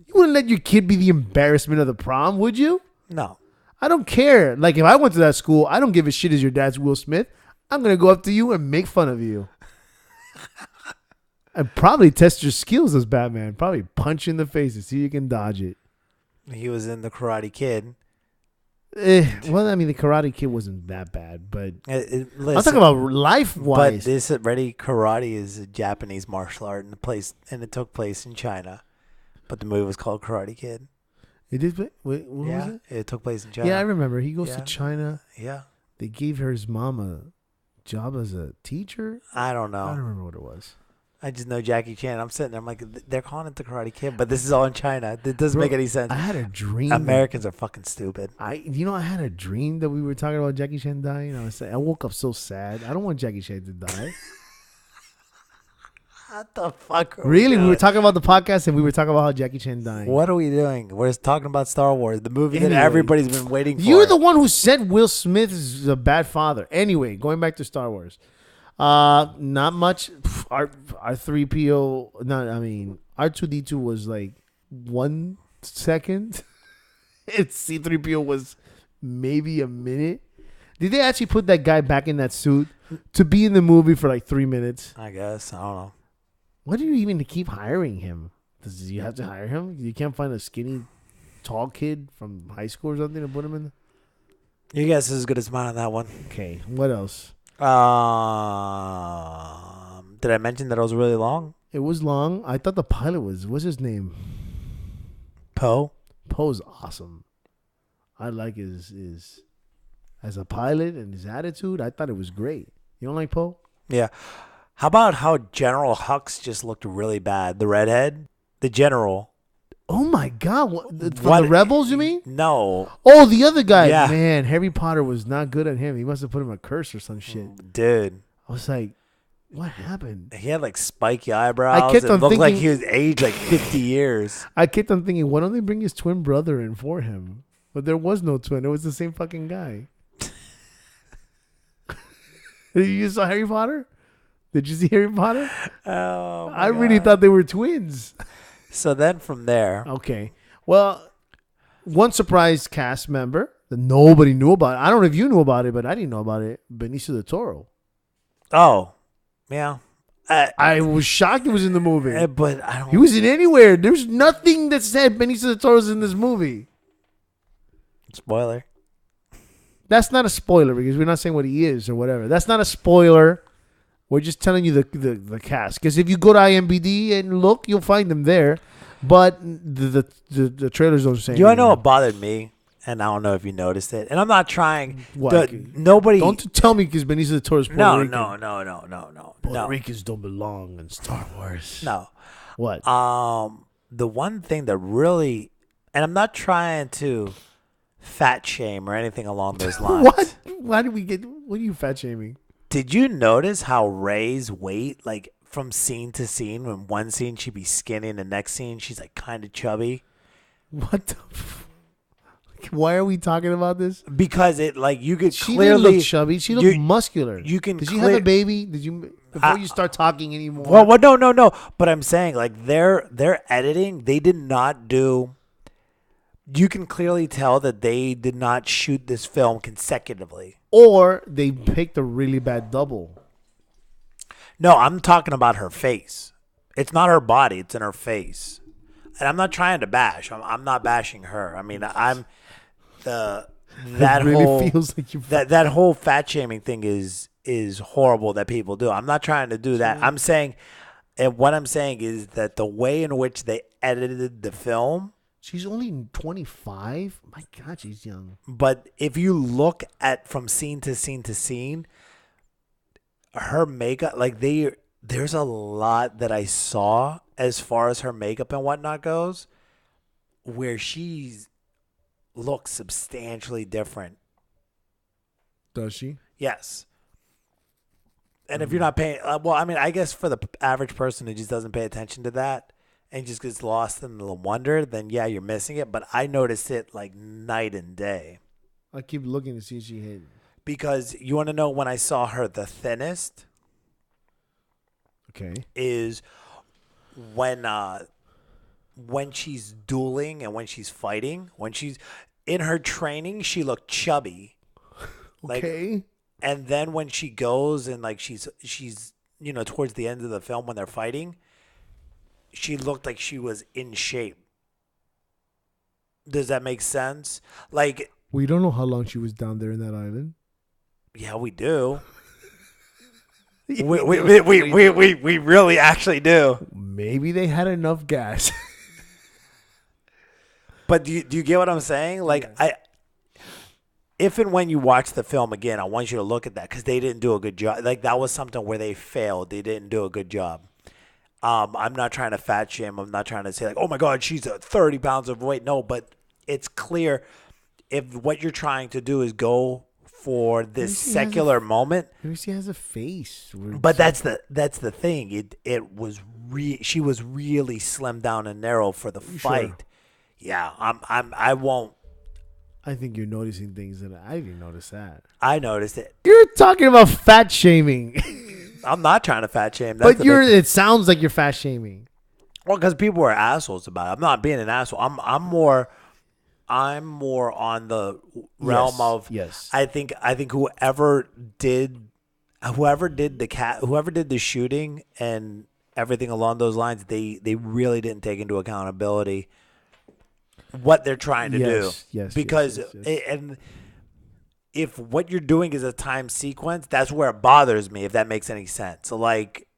You wouldn't let your kid be the embarrassment of the prom, would you? No. I don't care. Like, if I went to that school, I don't give a shit as your dad's Will Smith. I'm going to go up to you and make fun of you. And probably test your skills as Batman. Probably punch you in the face and see if you can dodge it. He was in The Karate Kid. Well, I mean, The Karate Kid wasn't that bad, but Listen, I'm talking about life-wise. But this already karate is a Japanese martial art, and it took place in China. But the movie was called Karate Kid. It did. What was it? It took place in China. Yeah, I remember. He goes to Yeah. China. Yeah. They gave his mom a job as a teacher. I don't know. I don't remember what it was. I just know Jackie Chan. I'm sitting there. I'm like, they're calling it The Karate Kid, but this is all in China. It doesn't make any sense. I had a dream. Americans are fucking stupid. I had a dream that we were talking about Jackie Chan dying. I woke up so sad. I don't want Jackie Chan to die. What the fuck? Really? We were talking about the podcast and we were talking about how Jackie Chan died. What are we doing? We're just talking about Star Wars, the movie that Anyway, everybody's been waiting for. You're the one who said Will Smith is a bad father. Anyway, going back to Star Wars. Not much. R3PO, R2D2 was like 1 second. C3PO was maybe a minute. Did they actually put that guy back in that suit to be in the movie for like 3 minutes? I guess. I don't know. Why do you even keep hiring him? Does you have to hire him? You can't find a skinny, tall kid from high school or something to put him in? Your guess is as good as mine on that one. Okay, what else? Did I mention that it was really long? It was long. I thought the pilot what's his name? Poe. Poe's awesome. I like his as a pilot and his attitude. I thought it was great. You don't like Poe? Yeah. How about how General Hux just looked really bad? The redhead? The general. Oh my God! From the Rebels, you mean? No. Oh, the other guy. Yeah. Man, Harry Potter was not good at him. He must have put him a curse or some shit. Dude. I was like, what happened? He had like spiky eyebrows. I kept it on looked like thinking- he was aged like 50 years. I kept on thinking, why don't they bring his twin brother in for him? But there was no twin. It was the same fucking guy. You saw Harry Potter? Did you see Harry Potter? Oh, I really thought they were twins. So then from there, Okay. Well, one surprise cast member that nobody knew about. I don't know if you knew about it, but I didn't know about it. Benicio del Toro. oh, yeah. I was shocked he was in the movie. But I don't. He was in anywhere. There's nothing that said Benicio del Toro's in this movie. Spoiler. That's not a spoiler because we're not saying what he is or whatever. That's not a spoiler. We're just telling you the cast. Because if you go to IMDb and look, you'll find them there. But the trailers don't say. You want to know what bothered me? And I don't know if you noticed it. And I'm not trying. What? Nobody. Don't tell me because Benicio del Toro's Puerto No, Rican. no. Puerto Ricans don't belong in Star Wars. No. What? The one thing that really, and I'm not trying to fat shame or anything along those lines. What? Why did we get? What are you fat shaming? Did you notice how Rey's weight, like from scene to scene, when one scene she'd be skinny and the next scene she's like kind of chubby? What the? Why are we talking about this? Because it, like, you could She clearly didn't look chubby. She looked you- muscular. you can Did you have clear- a baby? Did you before you start talking anymore? Well, no. But I'm saying, like, their editing, they did not do. You can clearly tell that they did not shoot this film consecutively. Or they picked a really bad double. No, I'm talking about her face. It's not her body; it's in her face. And I'm not trying to bash. I'm not bashing her. I mean, that really whole feels like you. that whole fat shaming thing is horrible that people do. I'm not trying to do that. I'm saying, and what I'm saying is that the way in which they edited the film. She's only 25. My God, she's young. But if you look at from scene to scene to scene, her makeup, like there's a lot that I saw as far as her makeup and whatnot goes, where she's looks substantially different. Does she? Yes. And if you're not paying, well, I mean, I guess for the average person who just doesn't pay attention to that and just gets lost in the wonder, then yeah, you're missing it. But I noticed it like night and day. I keep looking to see if she hit. Because you want to know when I saw her the thinnest Okay. is when she's dueling and when she's fighting. When she's in her training, she looked chubby. Okay. And then when she goes and like she's towards the end of the film when they're fighting, she looked like she was in shape. Does that make sense? Like, We don't know how long she was down there in that island. yeah, we do. we really actually do. Maybe they had enough gas. But do you get what I'm saying? Like, if and when you watch the film again, I want you to look at that because they didn't do a good job. Like, that was something where they failed. They didn't do a good job. I'm not trying to fat shame. I'm not trying to say like, oh my God, she's 30 pounds of weight. No, but it's clear if what you're trying to do is go for this Lucy has secular moment. Lucy has a face. But that's the thing. She was really slimmed down and narrow for the fight. Yeah, I won't. I think you're noticing things that I didn't notice that. I noticed it. You're talking about fat shaming. I'm not trying to fat shame. But it sounds like you're fat shaming. Well, because people are assholes about it. I'm not being an asshole. I'm more on the realm of yes. I think whoever did the shooting and everything along those lines, they really didn't take into accountability what they're trying to do. Yes. Because and if what you're doing is a time sequence, that's where it bothers me, if that makes any sense. So like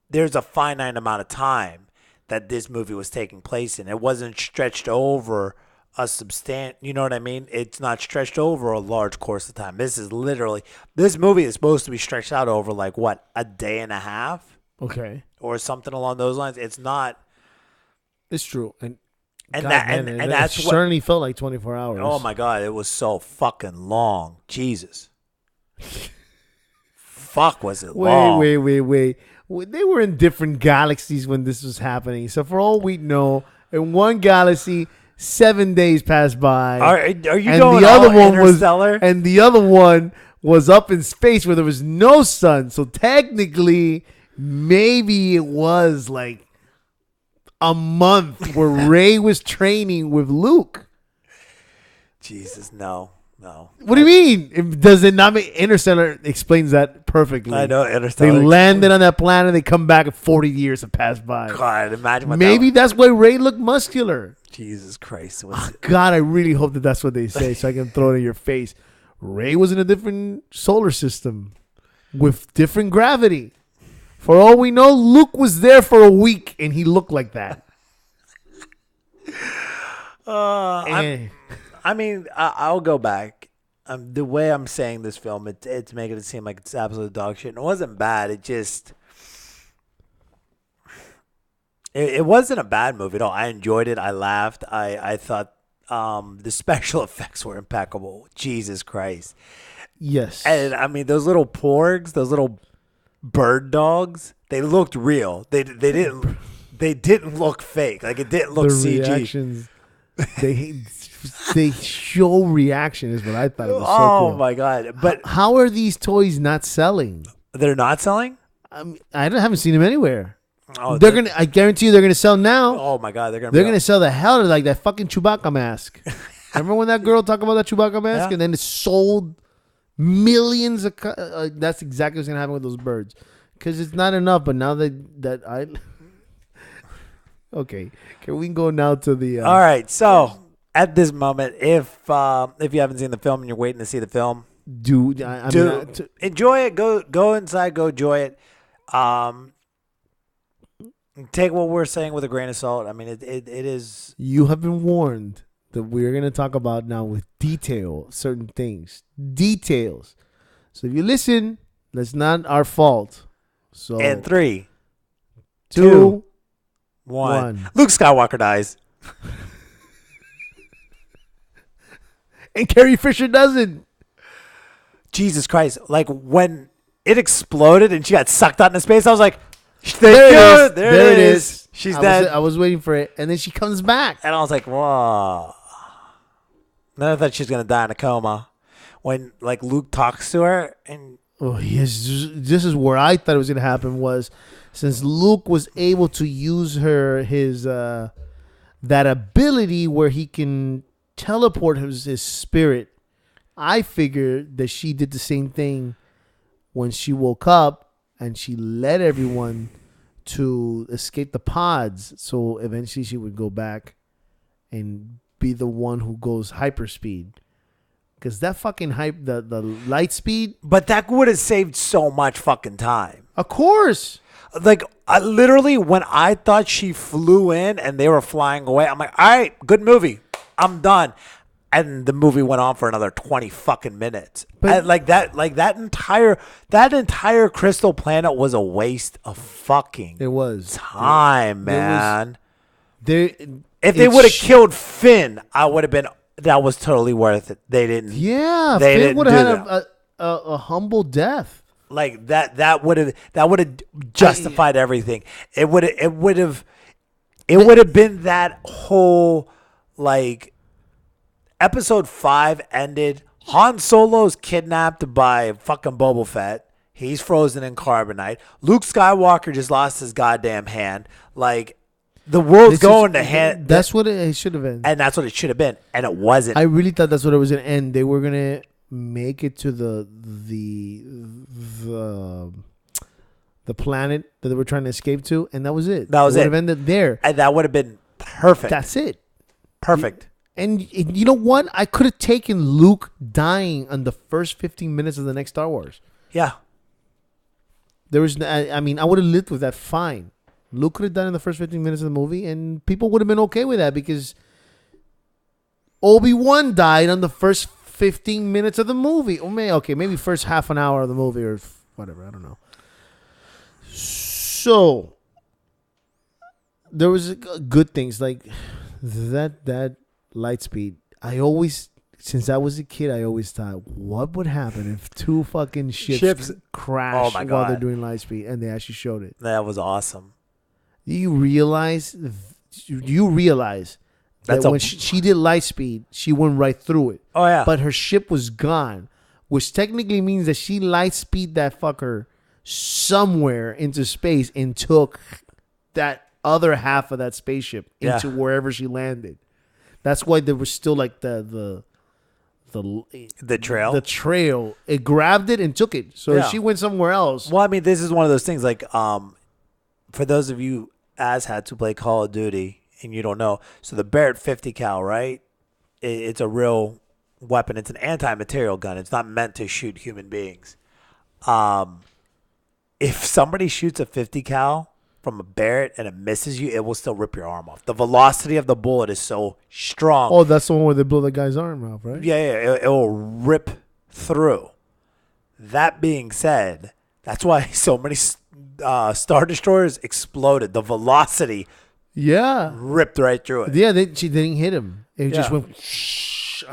there's a finite amount of time that this movie was taking place in. It wasn't stretched over you know what I mean? It's not stretched over a large course of time. This movie is supposed to be stretched out over like what, a day and a half? Okay. Or something along those lines. It's not. It's true. And that's what certainly felt like 24 hours. Oh my God, it was so fucking long. Jesus. Fuck, was it long? Wait. They were in different galaxies when this was happening. So for all we know, in one galaxy, 7 days passed by. Are you and going the other all one Interstellar? And the other one was up in space where there was no sun. So technically, maybe it was like a month where Ray was training with Luke. Jesus, no. What do you mean? Does it not make Interstellar explains that perfectly? I know Interstellar. They landed on that planet. They come back and 40 years have passed by. God, imagine what Maybe that's why Ray looked muscular. Jesus Christ. God, I really hope that that's what they say so I can throw it in your face. Ray was in a different solar system with different gravity. For all we know, Luke was there for a week and he looked like that. I'll go back. The way I'm saying this film, it's making it seem like it's absolute dog shit. It wasn't bad. It just... It wasn't a bad movie at all. I enjoyed it. I laughed. I thought the special effects were impeccable. Jesus Christ. Yes. And, I mean, those little porgs, those little bird dogs, they looked real. They didn't look fake. Like, it didn't look CG. Reactions, they show reaction is what I thought. It was so cool. cool. My God. But how are these toys not selling? They're not selling? I haven't seen them anywhere. Oh, I guarantee you they're gonna sell now. Oh my God, they're gonna sell the hell out of like that fucking Chewbacca mask. Remember when that girl talked about that Chewbacca mask, Yeah. and then it sold millions of. That's exactly what's gonna happen with those birds, because it's not enough. But now that I, okay, can we go now to the? All right, so at this moment, if you haven't seen the film and you're waiting to see the film, enjoy it. Go inside, go enjoy it. Take what we're saying with a grain of salt. I mean, it is. You have been warned that we're going to talk about now with detail certain things. Details. So if you listen, that's not our fault. So And 3, 2, 1. Luke Skywalker dies. And Carrie Fisher doesn't. Jesus Christ. Like, when it exploded and she got sucked out into space, I was like, There it is. She's dead. I was waiting for it. And then she comes back. And I was like, whoa. Then I thought she was going to die in a coma. When, like, Luke talks to her and... Oh, yes. This is where I thought it was going to happen was since Luke was able to use his that ability where he can teleport his spirit, I figured that she did the same thing when she woke up and she led everyone to escape the pods. So eventually she would go back and be the one who goes hyperspeed. Because that fucking the light speed. But that would have saved so much fucking time. Of course. Like, literally, when I thought she flew in and they were flying away, I'm like, all right, good movie. I'm done. And the movie went on for another 20 fucking minutes. But that entire Crystal Planet was a waste of fucking time, man. If If they would have killed Finn, I would have been that was totally worth it. They didn't. Yeah, they Finn didn't would do have had that. a humble death. Like that would have justified everything. It would have been that whole like episode 5 ended. Han Solo's kidnapped by fucking Boba Fett. He's frozen in carbonite. Luke Skywalker just lost his goddamn hand. Like the world's going to hand. That's what it should have been. And that's what it should have been, and it wasn't. I really thought that's what it was gonna end. They were gonna make it to the planet that they were trying to escape to, and that was it. That was it. it. Would have ended there. And that would have been perfect. That's it. Perfect. And you know what? I could have taken Luke dying on the first 15 minutes of the next Star Wars. Yeah. There was, I mean, I would have lived with that fine. Luke could have done in the first 15 minutes of the movie, and people would have been okay with that because Obi-Wan died on the first 15 minutes of the movie. Or maybe first half an hour of the movie or whatever. I don't know. So there was good things like that light speed. Since I was a kid, I always thought, what would happen if two fucking ships crash while they're doing light speed? And they actually showed it. That was awesome. Do you realize that when she did light speed, she went right through it? Oh, yeah. But her ship was gone, which technically means that she light speed that fucker somewhere into space and took that other half of that spaceship into wherever she landed. That's why there was still like the trail. The trail. It grabbed it and took it. So if she went somewhere else. Well, I mean, this is one of those things like for those of you had to play Call of Duty and you don't know, so the Barrett 50 cal, right? It's a real weapon. It's an anti-material gun. It's not meant to shoot human beings. If somebody shoots a 50 cal from a Barrett and it misses you, it will still rip your arm off. The velocity of the bullet is so strong. Oh, that's the one where they blow the guy's arm off, right? Yeah. It will rip through. That being said, that's why so many Star Destroyers exploded. The velocity ripped right through it. Yeah, she didn't hit him. It just went. It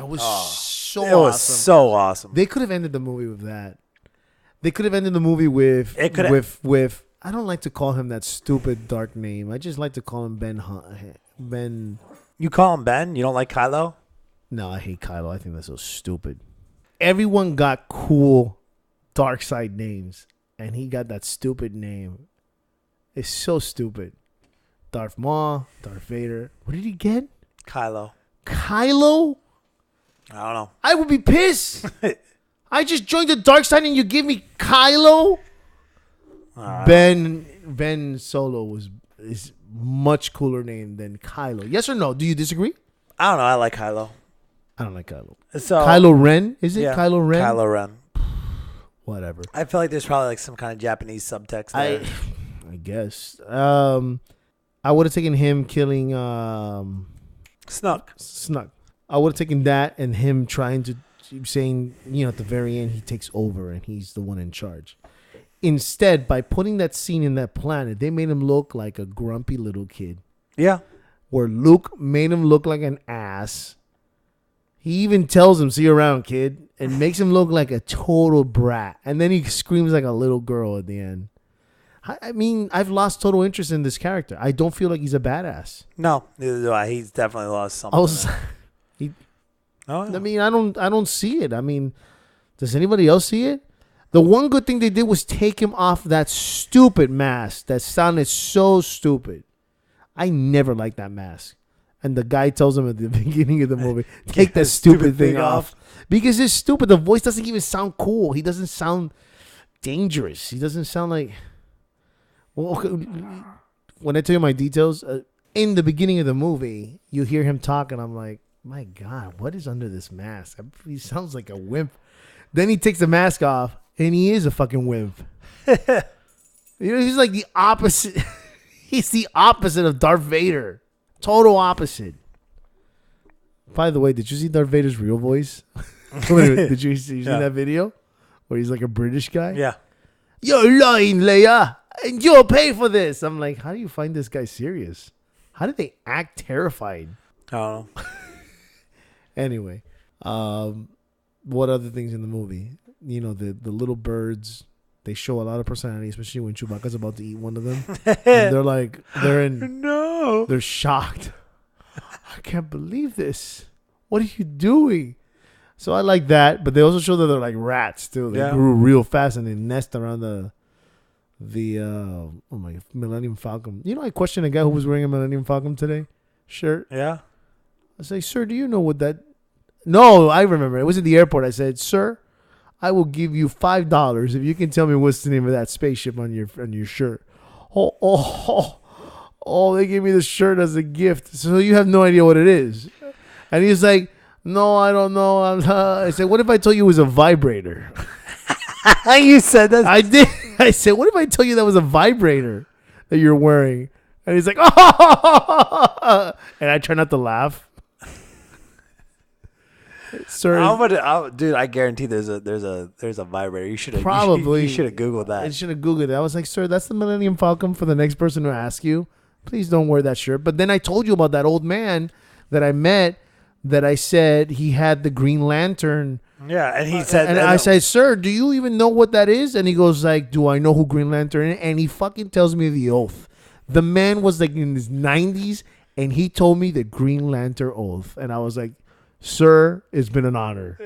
was so awesome. It was so awesome. They could have ended the movie with that. They could have ended the movie with I don't like to call him that stupid dark name. I just like to call him Ben. You call him Ben? You don't like Kylo? No, I hate Kylo. I think that's so stupid. Everyone got cool dark side names, and he got that stupid name. It's so stupid. Darth Maul, Darth Vader. What did he get? Kylo. Kylo? I don't know. I would be pissed. I just joined the dark side and you give me Kylo? Ben Solo is much cooler name than Kylo. Yes or no? Do you disagree? I don't know. I like Kylo. I don't like Kylo. So Kylo Ren? Is it yeah, Kylo Ren? Kylo Ren. Whatever. I feel like there's probably like some kind of Japanese subtext there. I guess. I would have taken him killing Snuck. I would have taken that and him trying to saying, at the very end he takes over and he's the one in charge. Instead, by putting that scene in that planet, they made him look like a grumpy little kid. Yeah. Where Luke made him look like an ass. He even tells him, "See you around, kid," and makes him look like a total brat. And then he screams like a little girl at the end. I mean, I've lost total interest in this character. I don't feel like he's a badass. No, neither do I. He's definitely lost something. I mean, I don't see it. I mean, does anybody else see it? The one good thing they did was take him off that stupid mask that sounded so stupid. I never liked that mask. And the guy tells him at the beginning of the movie, take that stupid thing off. Because it's stupid. The voice doesn't even sound cool. He doesn't sound dangerous. He doesn't sound like... Well, okay, when I tell you my details, in the beginning of the movie, you hear him talk, and I'm like, my God, what is under this mask? He sounds like a wimp. Then he takes the mask off, and he is a fucking wimp. He's like the opposite. He's the opposite of Darth Vader. Total opposite. By the way, did you see Darth Vader's real voice? Did you see that video? Where he's like a British guy? Yeah. You're lying, Leia. And you'll pay for this. I'm like, how do you find this guy serious? How did they act terrified? I don't know. Anyway, what other things in the movie? You know, the little birds. They show a lot of personality, especially when Chewbacca's about to eat one of them. And they're like, they're shocked. I can't believe this. What are you doing? So I like that, but they also show that they're like rats too. They grew real fast and they nest around the Millennium Falcon. You know, I questioned a guy who was wearing a Millennium Falcon today shirt. Yeah. I say, sir, do you know what that? No, I remember. It was at the airport. I said, sir, I will give you $5 if you can tell me what's the name of that spaceship on your shirt. Oh, they gave me the shirt as a gift. So you have no idea what it is. And he's like, no, I don't know. I said, what if I told you it was a vibrator? You said that. I did. I said, what if I told you that was a vibrator that you're wearing? And he's like, oh, and I try not to laugh. Sir, dude, I guarantee there's a vibrator. You should have probably you should have Googled that. I should have Googled it. I was like, sir, that's the Millennium Falcon for the next person to ask you. Please don't wear that shirt. But then I told you about that old man that I met that I said he had the Green Lantern. Yeah, and he said, and I said, sir, do you even know what that is? And he goes like, do I know who Green Lantern is? And he fucking tells me the oath. The man was like in his 90s, and he told me the Green Lantern oath. And I was like, sir, it's been an honor.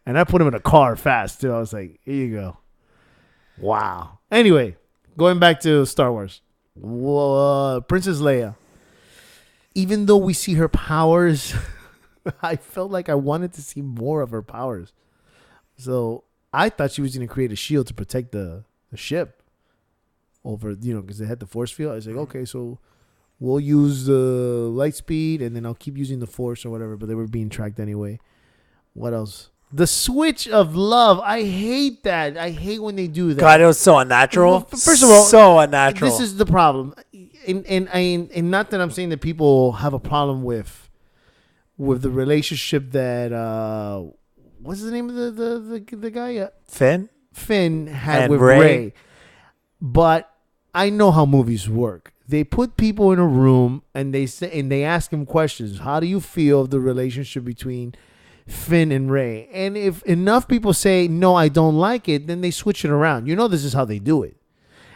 And I put him in a car fast, too. I was like, here you go. Wow. Anyway, going back to Star Wars. Princess Leia. Even though we see her powers, I felt like I wanted to see more of her powers. So I thought she was going to create a shield to protect the ship over, because they had the force field. I was like, okay, so we'll use the light speed, and then I'll keep using the force or whatever. But they were being tracked anyway. What else? The switch of love. I hate that. I hate when they do that. God, it was so unnatural. Well, first of all, so unnatural. This is the problem. And not that I'm saying that people have a problem with the relationship that what's the name of the guy? Finn had and with Rey. But I know how movies work. They put people in a room and they ask them questions. How do you feel of the relationship between Finn and Rey? And if enough people say no, I don't like it, then they switch it around. This is how they do it.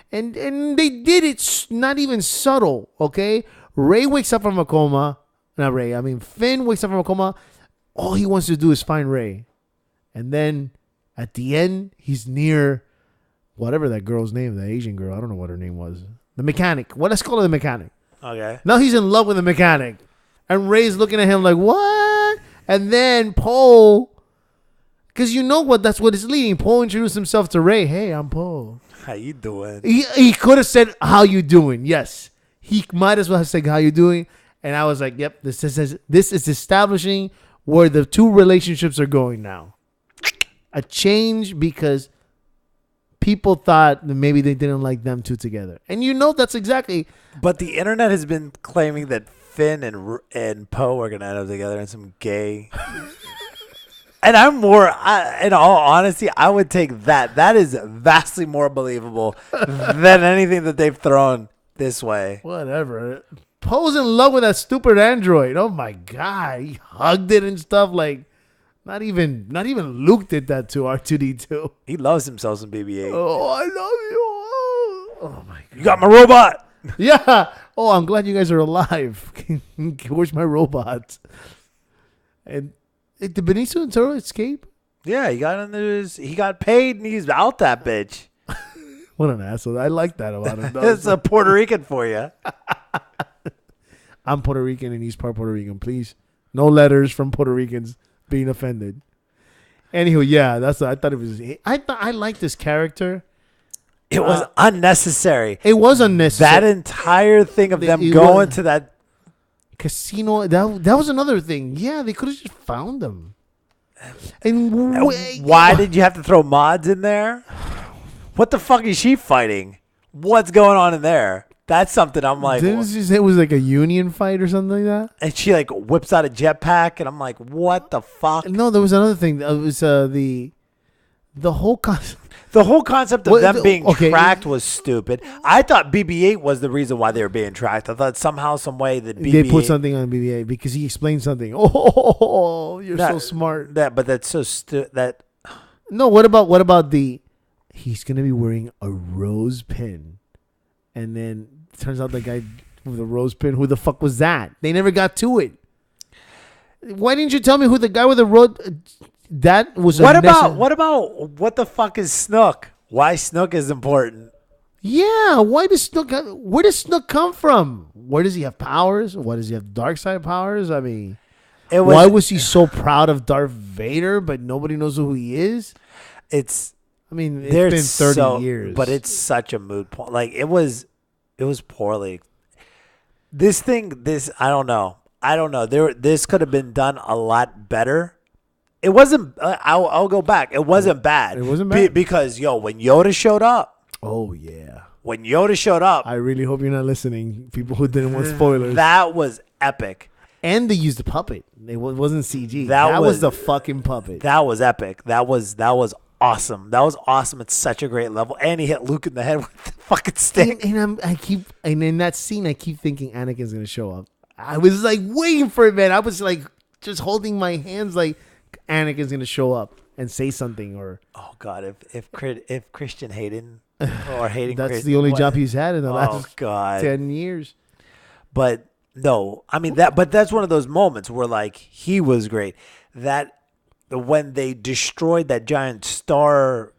And they did it not even subtle, okay? Rey wakes up from a coma. Not Rey. I mean, Finn wakes up from a coma. All he wants to do is find Rey. And then at the end, he's near whatever that girl's name, that Asian girl. I don't know what her name was. The mechanic. Well, let's call her the mechanic. Okay. Now he's in love with the mechanic. And Rey's looking at him like, what? And then Poe, because that's what it's leading. Poe introduced himself to Rey. Hey, I'm Poe. How you doing? He could have said, how you doing? Yes. He might as well have said, how you doing? And I was like, yep, this is establishing where the two relationships are going now. A change because people thought that maybe they didn't like them two together. And that's exactly. But the internet has been claiming that Finn and Poe are going to end up together in some gay. And in all honesty, I would take that. That is vastly more believable than anything that they've thrown this way. Whatever. Poe's in love with that stupid android. Oh my God. He hugged it and stuff. Like, not even Luke did that to R2D2. He loves himself some BB-8. Oh, I love you. Oh my God. You got my robot. Yeah. Oh, I'm glad you guys are alive. Where's my robot? And did Benicio del Toro escape? Yeah, he got paid and he's out that bitch. What an asshole. I like that about him. It's a Puerto Rican for you. I'm Puerto Rican and he's part Puerto Rican. Please. No letters from Puerto Ricans being offended. Anywho, yeah, I thought it was. I liked this character. It was unnecessary. It was unnecessary. That entire thing of them going to that casino. That was another thing. Yeah, they could have just found them. And why did you have to throw mods in there? What the fuck is she fighting? What's going on in there? That's something I'm like. Didn't you say it was like a union fight or something like that? And she like whips out a jetpack, and I'm like, what the fuck? No, there was another thing. It was the whole concept. The whole concept of What- them being okay. tracked was stupid. I thought BB-8 was the reason why they were being tracked. I thought somehow, some way that BB-8 They put something on BB-8 because he explained something. Oh, you're so smart. But that's so that No, what about the? He's gonna be wearing a rose pin, and then turns out the guy with the rose pin. Who the fuck was that? They never got to it. Why didn't you tell me who the guy with the rose? That was what about what the fuck is Snook? Why Snook is important? Yeah, why does Snook? Where does Snook come from? Where does he have powers? Why does he have dark side powers? I mean, why was he so proud of Darth Vader, but nobody knows who he is? It's been 30 years, but it's such a moot point. Like it was poorly. This I don't know. This could have been done a lot better. It wasn't. I'll go back. It wasn't bad. It wasn't bad because when Yoda showed up. Oh yeah. When Yoda showed up, I really hope you're not listening. People who didn't want spoilers. That was epic. And they used the puppet. It wasn't CG. That was the fucking puppet. That was epic. That was awesome. That was awesome at such a great level. And he hit Luke in the head with the fucking stick. And in that scene, I keep thinking Anakin's gonna show up. I was like waiting for it, man. I was like just holding my hands, like Anakin's gonna show up and say something. Or oh god, if Christian Hayden or Hayden, that's the only job he's had in the last 10 years. But no, I mean but that's one of those moments where like he was great. That when they destroyed that giant star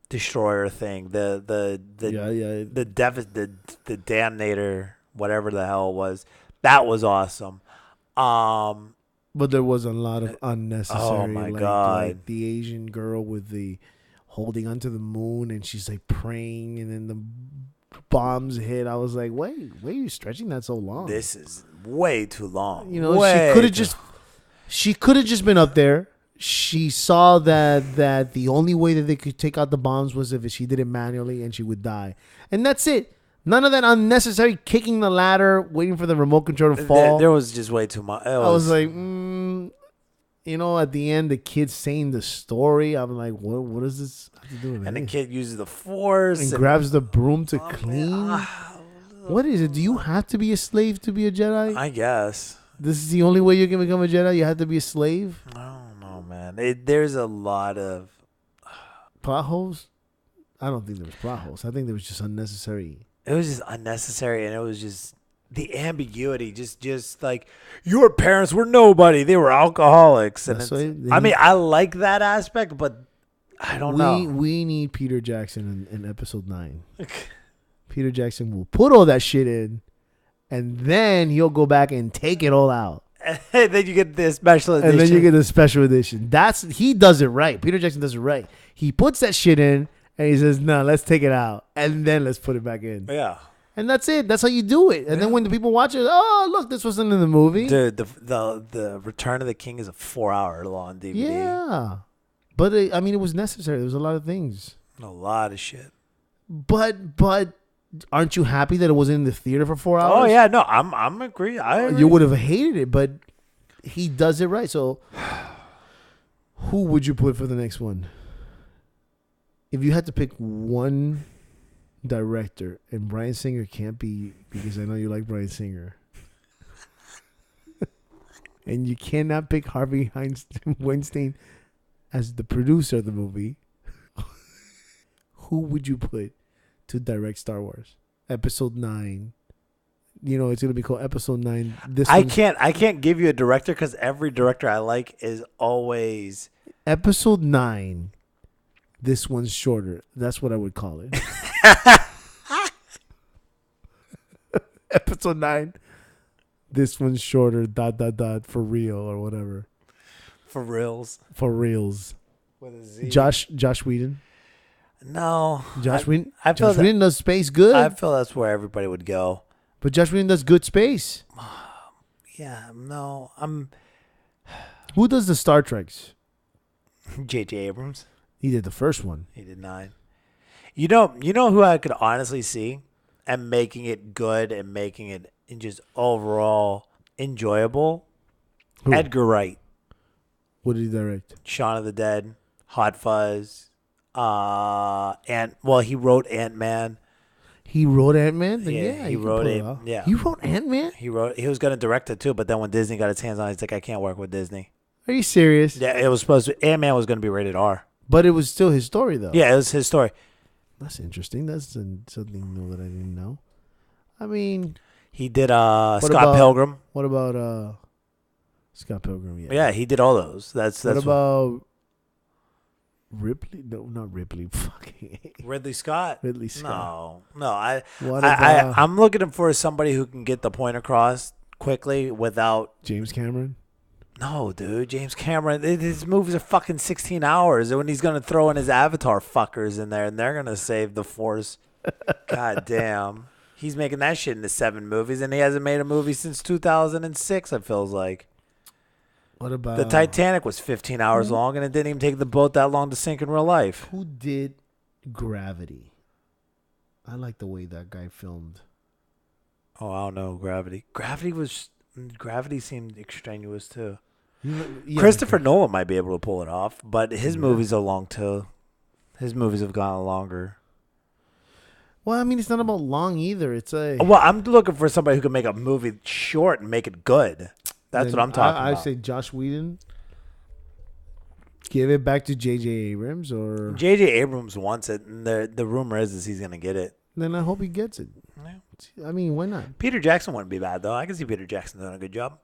destroyer thing, the Damnator, whatever the hell it was, that was awesome. But there was a lot of unnecessary. Oh my god! Like the Asian girl with the holding onto the moon, and she's like praying, and then the bombs hit. I was like, wait, are you stretching that so long? This is way too long. She could have just been up there. She saw that the only way that they could take out the bombs was if she did it manually, and she would die, and that's it. None of that unnecessary kicking the ladder, waiting for the remote control to fall. There was just way too much. I was like, at the end, the kid's saying the story. I'm like, what does this have to do with it? And the kid uses the Force. And grabs the broom to clean. What is it? Do you have to be a slave to be a Jedi? I guess. This is the only way you can become a Jedi? You have to be a slave? I don't know, man. There's a lot of... plot holes? I don't think there was plot holes. I think there was just unnecessary... It was just unnecessary, and it was just the ambiguity. Just like your parents were nobody; they were alcoholics. And I like that aspect, but I don't know. We need Peter Jackson in episode 9. Peter Jackson will put all that shit in, and then he'll go back and take it all out. And then you get the special edition. And then you get the special edition. He does it right. Peter Jackson does it right. He puts that shit in. And he says, no, let's take it out. And then let's put it back in. Yeah. And that's it. That's how you do it. And then when the people watch it, oh, look, this wasn't in the movie. Dude, the Return of the King is a 4-hour long DVD. Yeah. But, it was necessary. There was a lot of things. A lot of shit. But aren't you happy that it wasn't in the theater for 4 hours? Oh, yeah. No, I'm agree. I agree. You would have hated it, but he does it right. So who would you put for the next one? If you had to pick one director, and Bryan Singer can't be, because I know you like Bryan Singer, and you cannot pick Harvey Weinstein as the producer of the movie, who would you put to direct Star Wars Episode 9? It's gonna be called Episode 9. I can't give you a director because every director I like is always Episode 9. This one's shorter. That's what I would call it. Episode 9. This one's shorter. ... For real or whatever. For Reelz. For Reelz. With a Z. Josh Whedon. No. Josh Whedon. I feel Josh Whedon does space good. I feel that's where everybody would go. But Josh Whedon does good space. Yeah. No. Who does the Star Treks? J.J. Abrams. He did the first one. He did 9. You know who I could honestly see and making it good and making it just overall enjoyable? Who? Edgar Wright. What did he direct? Shaun of the Dead, Hot Fuzz, He wrote Ant-Man. He wrote Ant-Man? Then Yeah, he you can wrote pull it. off. Yeah. He wrote Ant-Man? He was going to direct it too, but then when Disney got its hands on it, he's like, I can't work with Disney. Are you serious? Yeah, it was supposed to. Ant-Man was going to be rated R. But it was still his story, though. Yeah, it was his story. That's interesting. That's something new that I didn't know. I mean, He did about- Scott Pilgrim. what about Scott Pilgrim? Yeah. Yeah, he did all those. That's What about Ripley? No, not Ripley. Fucking Ridley Scott. Ridley Scott. No. What about I'm looking for somebody who can get the point across quickly without. James Cameron? No, dude, James Cameron. His movies are fucking 16 hours, and when he's gonna throw in his Avatar fuckers in there, and they're gonna save the Force. God damn, he's making that shit into 7 movies, and he hasn't made a movie since 2006. It feels like. What about The Titanic was 15 hours long, and it didn't even take the boat that long to sink in real life. Who did Gravity? I like the way that guy filmed. Oh, I don't know. Gravity seemed extraneous too. Yeah, Christopher Nolan might be able to pull it off, but his movies are long too. His movies have gone longer. Well, I mean, it's not about long either. It's a. Well, I'm looking for somebody who can make a movie short and make it good. That's what I'm talking I about. say Josh Whedon. Give it back to J.J. Abrams, or J.J. Abrams wants it, and the rumor is he's going to get it. then I hope he gets it. Yeah. I mean, why not? Peter Jackson wouldn't be bad, though. I can see Peter Jackson doing a good job.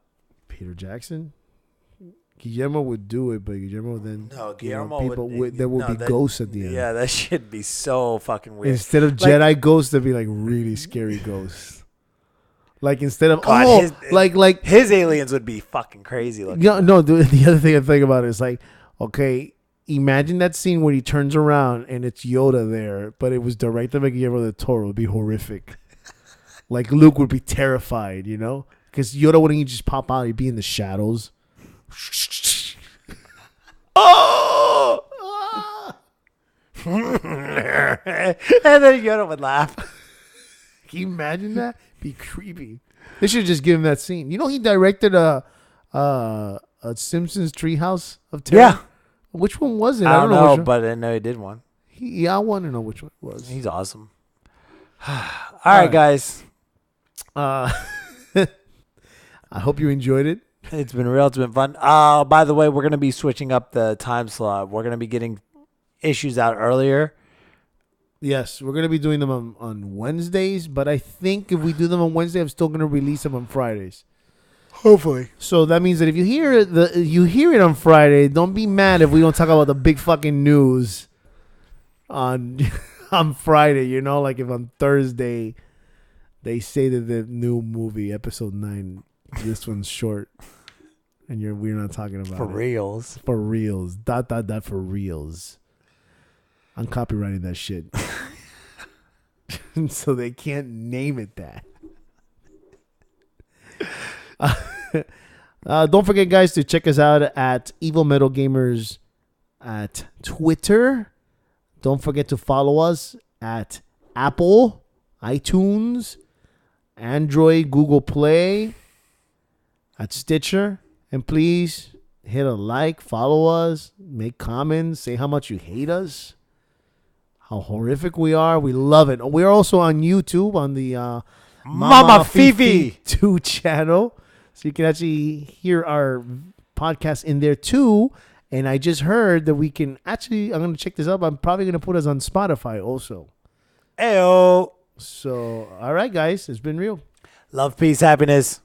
Peter Jackson. Guillermo would do it, but Guillermo then Guillermo there would be ghosts at the end. Yeah, that should be so fucking weird. Instead of Jedi ghosts, there'd be like really scary ghosts. Like instead of God, like his aliens would be fucking crazy looking. yeah, no. The other thing I think about is like, okay, imagine that scene where he turns around and it's Yoda there, but it was directed by Guillermo del Toro. It would be horrific. Like Luke would be terrified, you know, because Yoda wouldn't just pop out; he'd be in the shadows. Oh! And then Yoda would laugh. Can you imagine that? Be creepy. They should just give him that scene. You know, he directed a Simpsons Treehouse of Terror. Yeah. Which one was it? I don't know, which one. but I know he did one. I want to know which one it was. He's awesome. All right, guys. I hope you enjoyed it. It's been real. It's been fun. By the way, we're going to be switching up the time slot. We're going to be getting issues out earlier. Yes, we're going to be doing them on Wednesdays, but I think if we do them on Wednesday, I'm still going to release them on Fridays. Hopefully. So that means that if you hear it on Friday, don't be mad if we don't talk about the big fucking news on on Friday, you know, like if on Thursday they say that the new movie episode 9, this one's short and we're not talking about For it. reals. For reals. ... for reals. I'm copyrighting that shit. So they can't name it that. Don't forget, guys, to check us out at Evil Metal Gamers at Twitter. Don't forget to follow us at Apple, iTunes, Android, Google Play, at Stitcher. And please hit a like, follow us, make comments, say how much you hate us, how horrific we are. We love it. We're also on YouTube on the Mama Fifi 2 channel. So you can actually hear our podcast in there too. And I just heard that we can actually, I'm going to check this up. I'm probably going to put us on Spotify also. Ayo. So, all right, guys. It's been real. Love, peace, happiness.